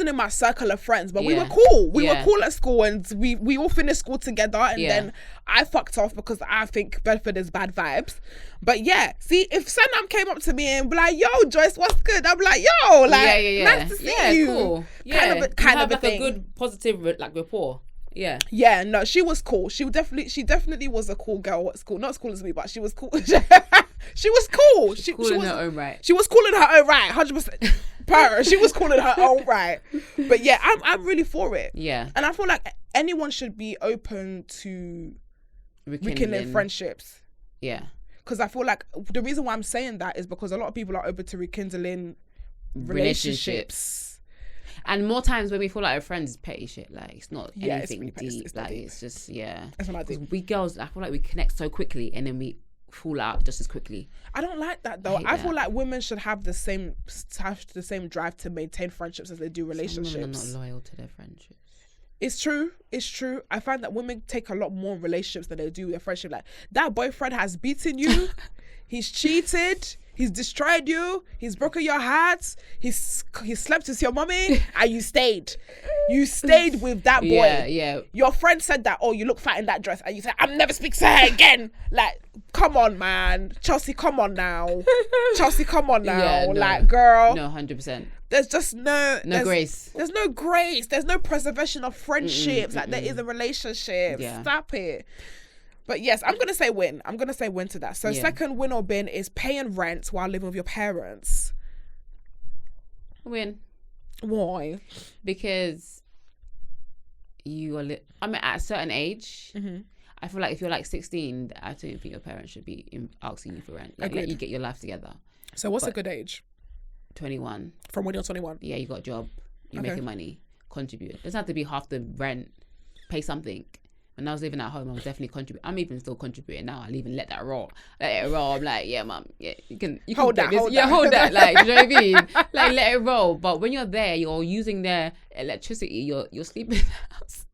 in my circle of friends, but we were cool. We were cool at school, and we all finished school together. And then I fucked off because I think Bedford is bad vibes. But yeah, see, if Sanam came up to me and be like, "Yo, Joyce, what's good?" I'm like, "Yo, like, nice to see you." Cool. Kind of a like thing. A good positive like rapport. Yeah. Yeah, no, she was cool. She definitely was a cool girl at school. Not as cool as me, but she was cool. She was cool. She was in her own right. She was cool in her own right, 100%. She was cool in her own right. But yeah, I'm really for it. Yeah. And I feel like anyone should be open to rekindling friendships. Yeah. Because I feel like the reason why I'm saying that is because a lot of people are open to rekindling relationships. And more times when we feel like a friend is petty shit, like it's not anything really petty. deep. It's just That's what I do. We girls, I feel like we connect so quickly and then we fall out just as quickly. I don't like that though. I feel like women should have the same drive to maintain friendships as they do relationships. Some women are not loyal to their friendships. It's true. I find that women take a lot more relationships than they do their friendship. Like, that boyfriend has beaten you, he's cheated, he's destroyed you, he's broken your heart, he's slept with your mommy, and you stayed. You stayed with that boy. Yeah. Your friend said that, "Oh, you look fat in that dress," and you said, "I'm never speaking to her again." Like, come on, man. Chelsea, come on now. Yeah, no. Like, girl. No, 100%. There's just no grace. There's no grace. There's no preservation of friendships like there is in relationships. Yeah. Stop it. But yes, I'm gonna say win. I'm gonna say win to that. So second win or bin is paying rent while living with your parents. Win. Why? Because you are. At a certain age. Mm-hmm. I feel like if you're like 16, I don't think your parents should be asking you for rent. Like, let you get your life together. So what's a good age? 21. From when you're 21? Yeah, you got a job. You're making money. Contribute. It doesn't have to be half the rent. Pay something. When I was living at home, I was definitely contributing. I'm even still contributing now. I'll even let that roll. Let it roll. I'm like, yeah, mum, yeah, you can hold that. Hold that. Like, you know what I mean? Like, let it roll. But when you're there, you're using their electricity. You're sleeping in the house.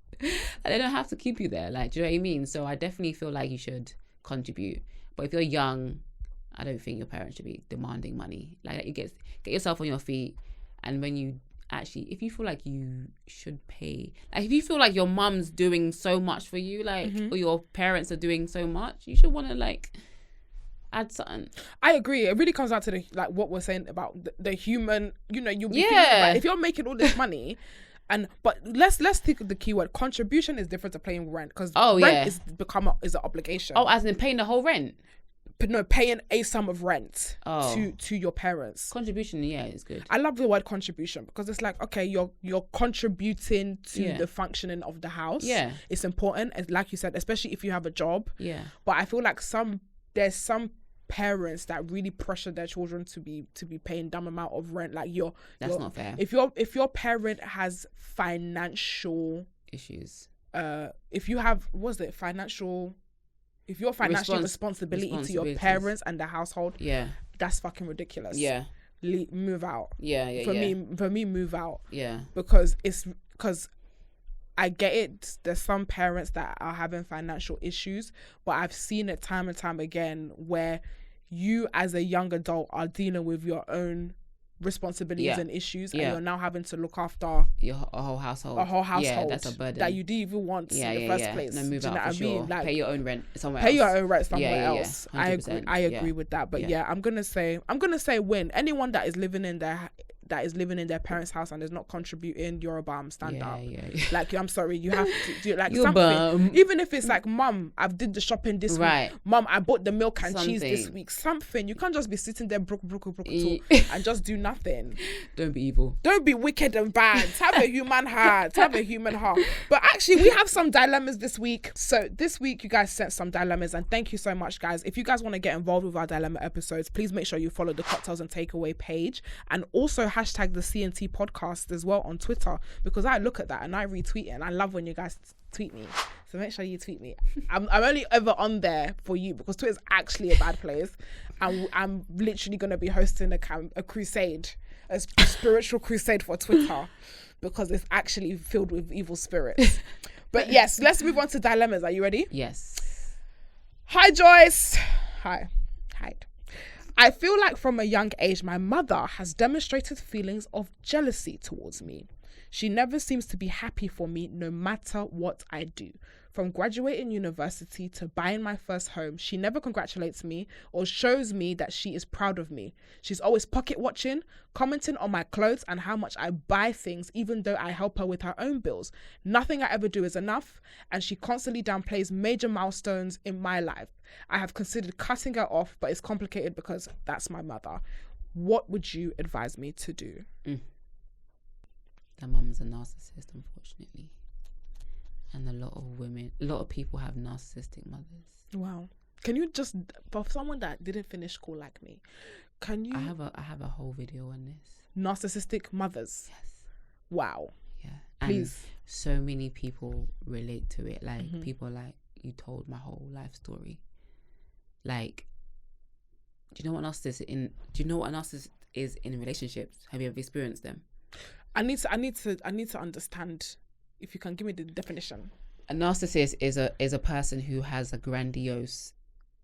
And they don't have to keep you there. Like, do you know what I mean? So I definitely feel like you should contribute. But if you're young, I don't think your parents should be demanding money. Like, you get yourself on your feet. And when you actually, if you feel like you should pay, like if you feel like your mum's doing so much for you, like, or your parents are doing so much, you should want to like add something. I agree. It really comes down to what we're saying about the human, you'll be thinking about, if you're making all this money. But let's think of the keyword. Contribution is different to paying rent, because rent is an obligation. Oh, as in paying the whole rent? But no, paying a sum of rent to your parents. Contribution, yeah, is good. I love the word contribution because it's like, okay, you're contributing to the functioning of the house. Yeah, it's important, and like you said, especially if you have a job. Yeah, but I feel like there's some parents that really pressure their children to be paying dumb amount of rent. Like that's not fair. If your parent has financial issues, if you have financial If you're financially responsibility to your parents and the household, that's fucking ridiculous. Yeah. Move out. For me, move out. Yeah. Because I get it. There's some parents that are having financial issues, but I've seen it time and time again where you as a young adult are dealing with your own responsibilities and issues, and you're now having to look after a whole household. Yeah, that's a burden that you didn't even want in the first place. No, move out for sure. Like, pay your own rent somewhere else. I agree with that. But I'm gonna say win. Anyone that is living in their parents' house and is not contributing, you're a bum. Stand up. Like, I'm sorry, you have to do like you're something. Bum. Even if it's like, Mum, I've did the shopping this week. Mum, I bought the milk and cheese this week. Something. You can't just be sitting there broke and just do nothing. Don't be evil. Don't be wicked and bad. Have a human heart. But actually, we have some dilemmas this week. So this week, you guys sent some dilemmas, and thank you so much, guys. If you guys want to get involved with our dilemma episodes, please make sure you follow the Cocktails and Takeaway page, and also hashtag the CNT podcast as well on Twitter, because I look at that and I retweet it, and I love when you guys tweet me. So make sure you tweet me. I'm only ever on there for you because Twitter's actually a bad place. I'm literally going to be hosting a crusade, a spiritual crusade for Twitter, because it's actually filled with evil spirits. But yes, let's move on to dilemmas. Are you ready? Yes. Hi, Joyce. Hi. I feel like from a young age, my mother has demonstrated feelings of jealousy towards me. She never seems to be happy for me no matter what I do. From graduating university to buying my first home, she never congratulates me or shows me that she is proud of me. She's always pocket watching, commenting on my clothes and how much I buy things, even though I help her with her own bills. Nothing I ever do is enough, and she constantly downplays major milestones in my life. I have considered cutting her off, but it's complicated because that's my mother. What would you advise me to do? That mum's a narcissist, unfortunately. And a lot of people have narcissistic mothers. Wow. Can you just, for someone that didn't finish school like me, can you? I have a whole video on this. Narcissistic mothers. Yes. Wow. Yeah. Please. And so many people relate to it. Like, people are like, you told my whole life story. Like, do you know what narcissist is in relationships? Have you ever experienced them? I need to understand. If you can give me the definition. A narcissist is a person who has a grandiose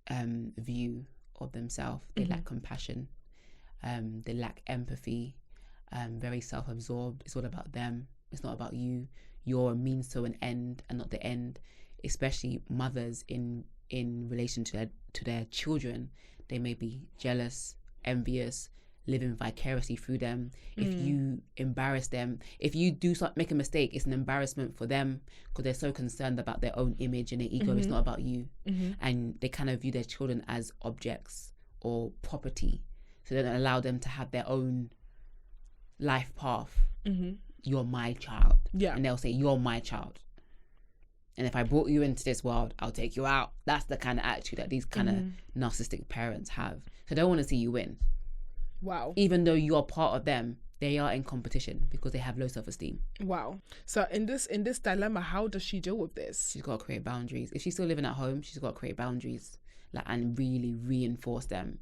view of themselves. They lack compassion. They lack empathy. Very self-absorbed. It's all about them. It's not about you. You're a means to an end and not the end. Especially mothers in relation to their children. They may be jealous, envious, living vicariously through them. If you embarrass them, if you make a mistake, it's an embarrassment for them because they're so concerned about their own image and their ego. It's not about you. And they kind of view their children as objects or property, so they don't allow them to have their own life path. You're my child. And they'll say, you're my child, and if I brought you into this world, I'll take you out. That's the kind of attitude that these kind of narcissistic parents have. So they don't want to see you win. Wow. Even though you're part of them, they are in competition because they have low self-esteem. Wow. So in this dilemma, how does she deal with this? She's got to create boundaries. If she's still living at home, she's got to create boundaries, and really reinforce them.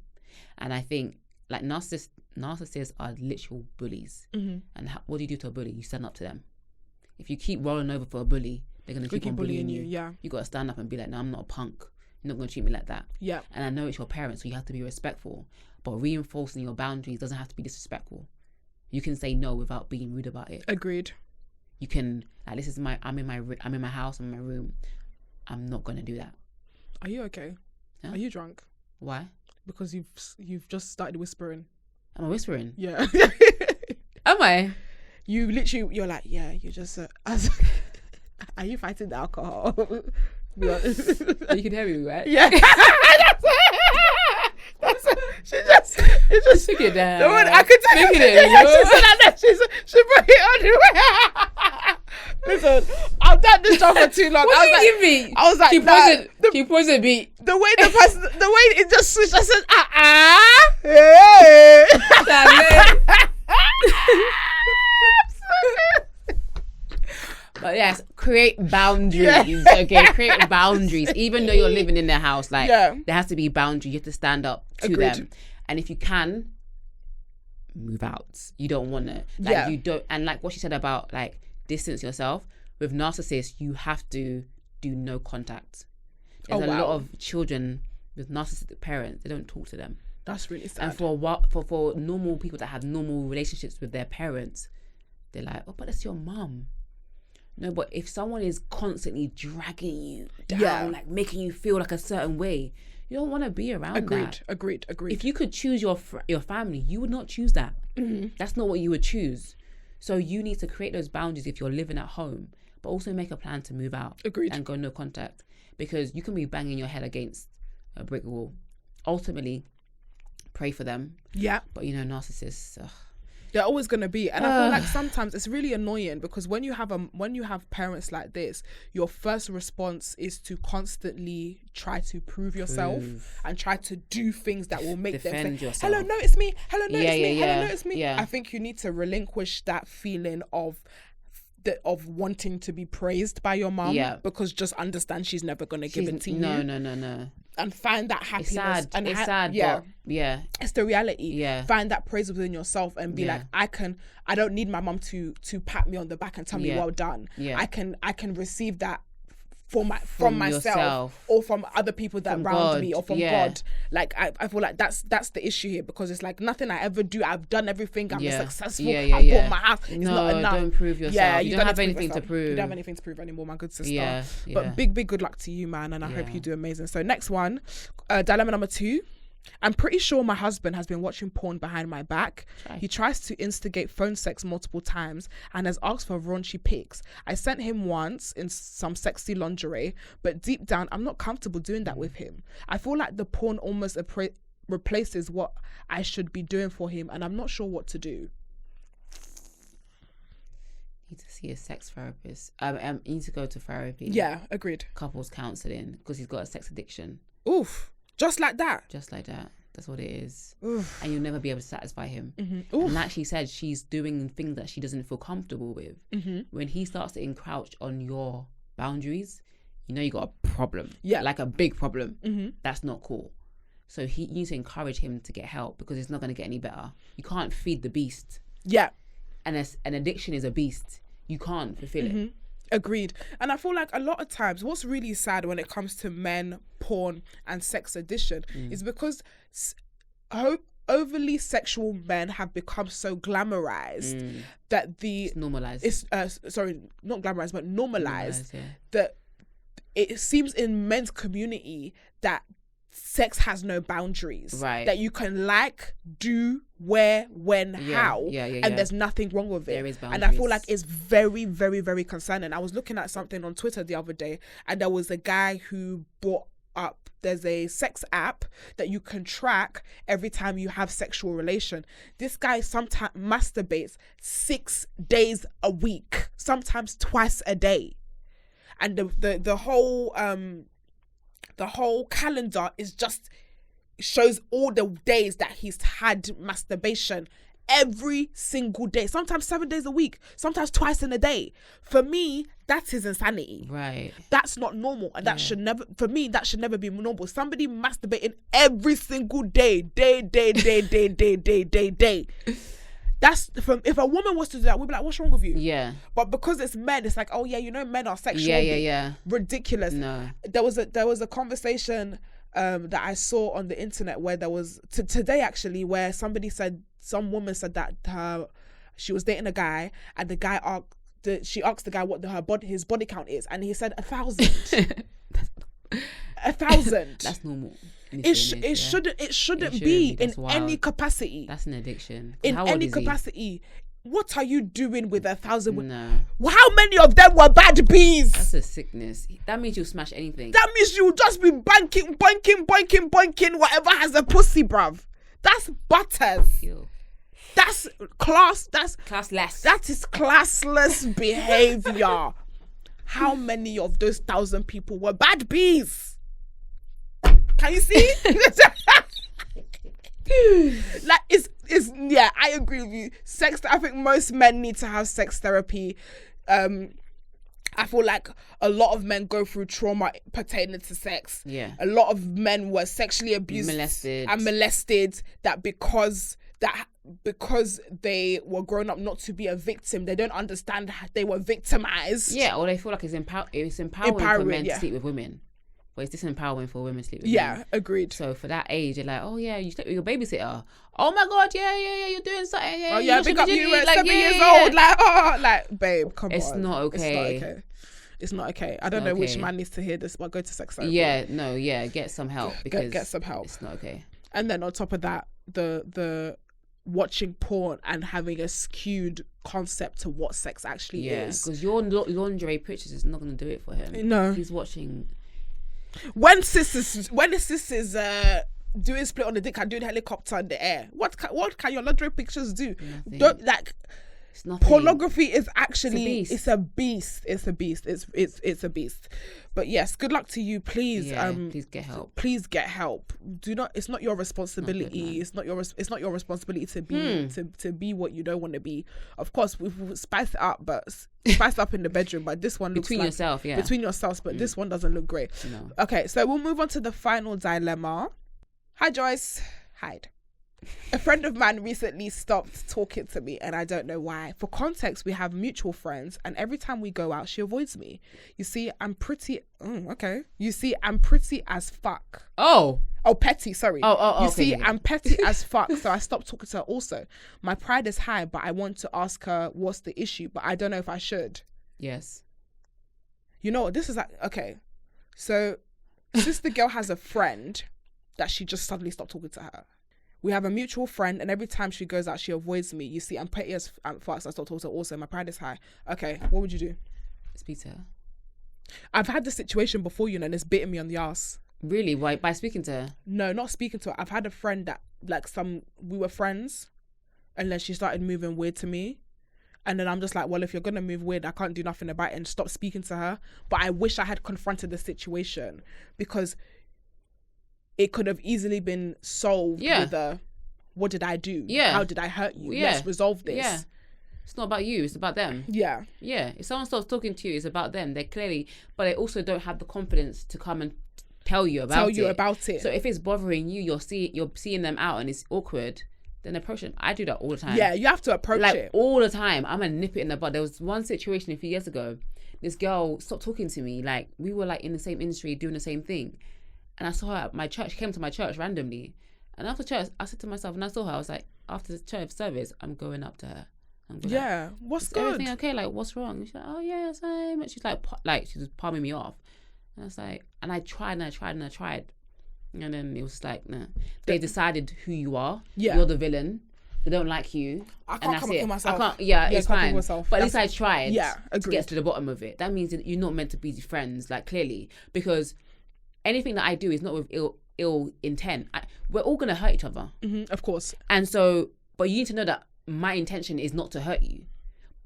And I think narcissists are literal bullies. And what do you do to a bully? You stand up to them. If you keep rolling over for a bully, they're going to keep on bullying you. Yeah. You got to stand up and be like, no, I'm not a punk. You're not going to treat me like that. Yeah. And I know it's your parents, so you have to be respectful. But reinforcing your boundaries doesn't have to be disrespectful. You can say no without being rude about it. Agreed. You can, like, this is I'm in my house, I'm in my room. I'm not going to do that. Are you okay? Yeah? Are you drunk? Why? Because you've just started whispering. Am I whispering? Yeah. Am I? You're like, yeah, you just are you fighting the alcohol? You can hear me, right? Yeah. She just took it down. The one I could take it. Yeah, she said that. She put it on. Listen, I've done this job for too long. What did you give me? I was like, she posed a beat. The way it just switched, I said, But yes, create boundaries. Okay, create boundaries. Even though you're living in their house, like there has to be boundaries. You have to stand up to them, and if you can, move out. You don't want to, like you don't. And like what she said about like distance yourself with narcissists, you have to do no contact. There's a lot of children with narcissistic parents, they don't talk to them. That's really sad. And for normal people that have normal relationships with their parents, they're like, oh, but that's your mum. No, but if someone is constantly dragging you down, like making you feel like a certain way, you don't want to be around that. Agreed. If you could choose your family, you would not choose that. Mm-hmm. That's not what you would choose. So you need to create those boundaries if you're living at home, but also make a plan to move out. Agreed. And go no contact. Because you can be banging your head against a brick wall. Ultimately, pray for them. Yeah. But narcissists, they're always going to be. And I feel like sometimes it's really annoying because when you have parents like this, your first response is to constantly try to prove yourself and try to do things that will make them say, hello, notice me. Hello, notice me. Hello, notice me. Yeah. I think you need to relinquish that feeling of wanting to be praised by your mum, because just understand she's never going to give it to you. No. And find that happiness. It's sad. Yeah. It's the reality. Yeah. Find that praise within yourself and be like, I don't need my mum to pat me on the back and tell me well done. Yeah. I can receive that from myself yourself, or from other people that round me, or from God. Like I feel like that's the issue here, because it's like nothing I ever do, I've done everything, I'm successful, I bought my house. It's not enough. Don't prove yourself. Yeah, you don't have anything to prove. You don't have anything to prove anymore, my good sister. But big good luck to you, man, and I hope you do amazing. So next one, dilemma number 2. I'm pretty sure my husband has been watching porn behind my back. He tries to instigate phone sex multiple times and has asked for raunchy pics. I sent him once in some sexy lingerie, but deep down, I'm not comfortable doing that with him. I feel like the porn almost replaces what I should be doing for him, and I'm not sure what to do. Need to see a sex therapist. You need to go to therapy. Yeah, agreed. Couples counselling, because he's got a sex addiction. Oof. Just like that. That's what it is. Oof. And you'll never be able to satisfy him. Mm-hmm. And like she said, she's doing things that she doesn't feel comfortable with. Mm-hmm. When he starts to encroach on your boundaries, you got a problem. Yeah. Like a big problem. Mm-hmm. That's not cool. So you need to encourage him to get help, because it's not going to get any better. You can't feed the beast. Yeah. And an addiction is a beast. You can't fulfill it. Agreed. And I feel like a lot of times what's really sad when it comes to men, porn and sex addiction is because overly sexual men have become so glamorized that it's normalized. Not glamorized, but normalized. That it seems in men's community that sex has no boundaries. Right. That you can do, where, when, how. And there's nothing wrong with it. There is boundaries. And I feel like it's very, very, very concerning. I was looking at something on Twitter the other day, and there was a guy who brought up, there's a sex app that you can track every time you have sexual relation. This guy sometimes masturbates 6 days a week, sometimes twice a day. And the whole calendar shows all the days that he's had masturbation every single day, sometimes 7 days a week, sometimes twice in a day. For me, that is insanity. Right. That's not normal. And that should never be normal. Somebody masturbating every single day. That's if a woman was to do that, we'd be like, what's wrong with you? Yeah. But because it's men, it's like, oh yeah, men are sexual. Yeah. Ridiculous. No. There was a conversation that I saw on the internet where there was today actually, where some woman said that she was dating a guy, and the guy she asked the guy what his body count is, and he said 1,000. 1,000. That's normal. It shouldn't be in any capacity. That's an addiction. In any capacity. What are you doing with 1,000? No. How many of them were bad bees? That's a sickness. That means you'll smash anything. That means you'll just be boinking whatever has a pussy, bruv. That's butters. Ew. That's class. That's classless. That is classless behavior. How many of those 1,000 people were bad bees? Can you see? Like I agree with you. I think most men need to have sex therapy. I feel like a lot of men go through trauma pertaining to sex. Yeah. A lot of men were sexually abused and molested because they were grown up not to be a victim. They don't understand how they were victimized. Yeah, or they feel like it's empowering for men to sleep with women. But it's disempowering for women to sleep with men. Yeah, agreed. So for that age, they're like, oh yeah, you slept with your babysitter. Oh my God, yeah, you're doing something. Yeah, oh yeah, big up you at 7 years old. Like, babe, come on. It's not okay. It's not okay. I don't know which man needs to hear this, but go to sex therapy. Yeah, get some help because get some help. It's not okay. And then on top of that, the watching porn and having a skewed concept to what sex actually is. Because your lingerie pictures is not going to do it for him. No, he's watching. When sis is doing split on the dick and doing helicopter in the air, what can your lingerie pictures do? Nothing. Don't like. It's nothing. Pornography is actually it's a beast. It's a beast. But yes, good luck to you. Please, please get help. Please get help. Do not. It's not your responsibility. It's not your responsibility to be to be what you don't want to be. Of course, we've spiced it up, but spiced up in the bedroom. But this one looks between yourselves. But this one doesn't look great. No. Okay, so we'll move on to the final dilemma. Hi, Joyce. Hide. A friend of mine recently stopped talking to me and I don't know why. For context, we have mutual friends and every time we go out, she avoids me. You see, I'm pretty... You see, I'm pretty as fuck. Oh, petty, sorry. You see, okay. I'm petty as fuck, so I stopped talking to her also. My pride is high, but I want to ask her what's the issue, but I don't know if I should. Yes. You know what, this is like... Okay, so sister girl has a friend that she just suddenly stopped talking to her. We have a mutual friend and every time she goes out, she avoids me. You see, I'm petty as fuck, so I stopped talking to her also. My pride is high. Okay, what would you do? Speak to her. I've had this situation before, and it's bitten me on the ass. Really? Why? By speaking to her? No, not speaking to her. I've had a friend that, we were friends and then she started moving weird to me. And then I'm just like, well, if you're going to move weird, I can't do nothing about it and stop speaking to her. But I wish I had confronted the situation because it could have easily been solved with a, what did I do? Yeah. How did I hurt you? Yeah. Let's resolve this. Yeah. It's not about you. It's about them. Yeah. Yeah. If someone starts talking to you, it's about them. They clearly, but they also don't have the confidence to come and tell you about it. So if it's bothering you, you're seeing them out and it's awkward, then approach them. I do that all the time. Yeah, you have to approach it. All the time. I'm going to nip it in the bud. There was one situation a few years ago. This girl stopped talking to me. Like, we were in the same industry doing the same thing. And I saw her at my church. She came to my church randomly. And after church, I said to myself, and I saw her, I was like, after the church service, I'm going up to her. Yeah, what's good? Everything okay? Like, what's wrong? And she's like, oh yeah, same. And she's like she was palming me off. And I was like, and I tried. And then it was like, nah. They decided who you are. Yeah. You're the villain. They don't like you. I can't come up with myself. I can't, it's fine. But at least I tried to get to the bottom of it. That means that you're not meant to be friends, clearly. Because anything that I do is not with ill intent. We're all going to hurt each other. Mm-hmm, of course. And so, but you need to know that my intention is not to hurt you.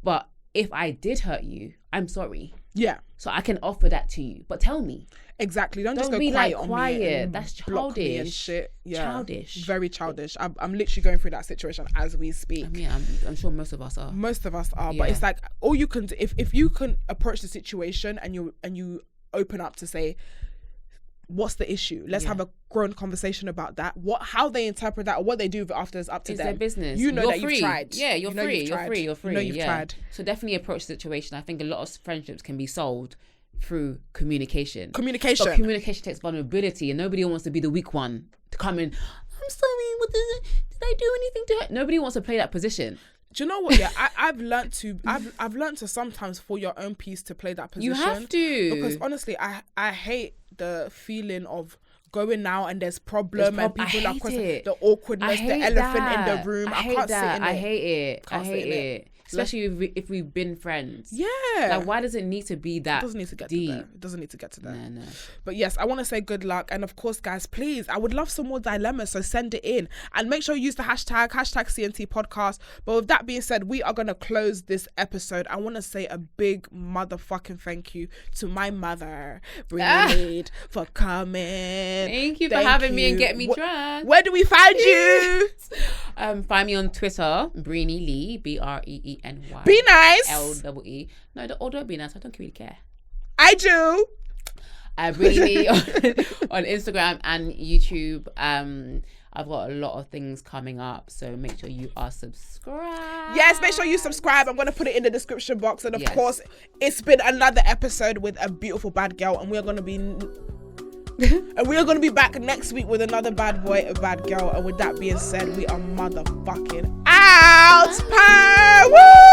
But if I did hurt you, I'm sorry. Yeah. So I can offer that to you. But tell me. Exactly. Don't just go be quiet on me and that's block me and childish. Shit. Yeah. Childish. Very childish. I'm literally going through that situation as we speak. I mean, I'm sure most of us are. But it's like all you can do, if you can approach the situation and you open up to say, what's the issue? Let's have a grown conversation about that. How they interpret that or what they do after is up to them. It's their business. You know you're that free. You've tried. Yeah, you're free. You're free. You know you've tried. So definitely approach the situation. I think a lot of friendships can be solved through communication. But communication takes vulnerability and nobody wants to be the weak one to come in. I'm sorry, did I do anything to hurt? Nobody wants to play that position. Do you know what? Yeah, I've learned to sometimes for your own peace to play that position. You have to, because honestly, I hate the feeling of going now and there's problem and people are questioning the awkwardness, the elephant in the room. I can't sit in it. I hate it. Especially if we've been friends. Yeah. Why does it need to be that? It doesn't need to get deep? to there. It doesn't need to get to there. No. But yes, I want to say good luck. And of course, guys, please, I would love some more dilemmas. So send it in. And make sure you use the hashtag CNT podcast. But with that being said, we are going to close this episode. I want to say a big motherfucking thank you to my mother, BreenyLee, for coming. Thank you for having me and getting me drunk. Where do we find you? Find me on Twitter, BreenyLee, BREENY. Be nice. LEE. No, don't be nice. I don't really care. I do. BreenyLee on Instagram and YouTube. I've got a lot of things coming up, so make sure you are subscribed. Yes, make sure you subscribe. I'm going to put it in the description box. And of course, it's been another episode with a beautiful bad girl, and we're going to be back next week with another bad boy, a bad girl. And with that being said, we are motherfucking out. Power! Woo!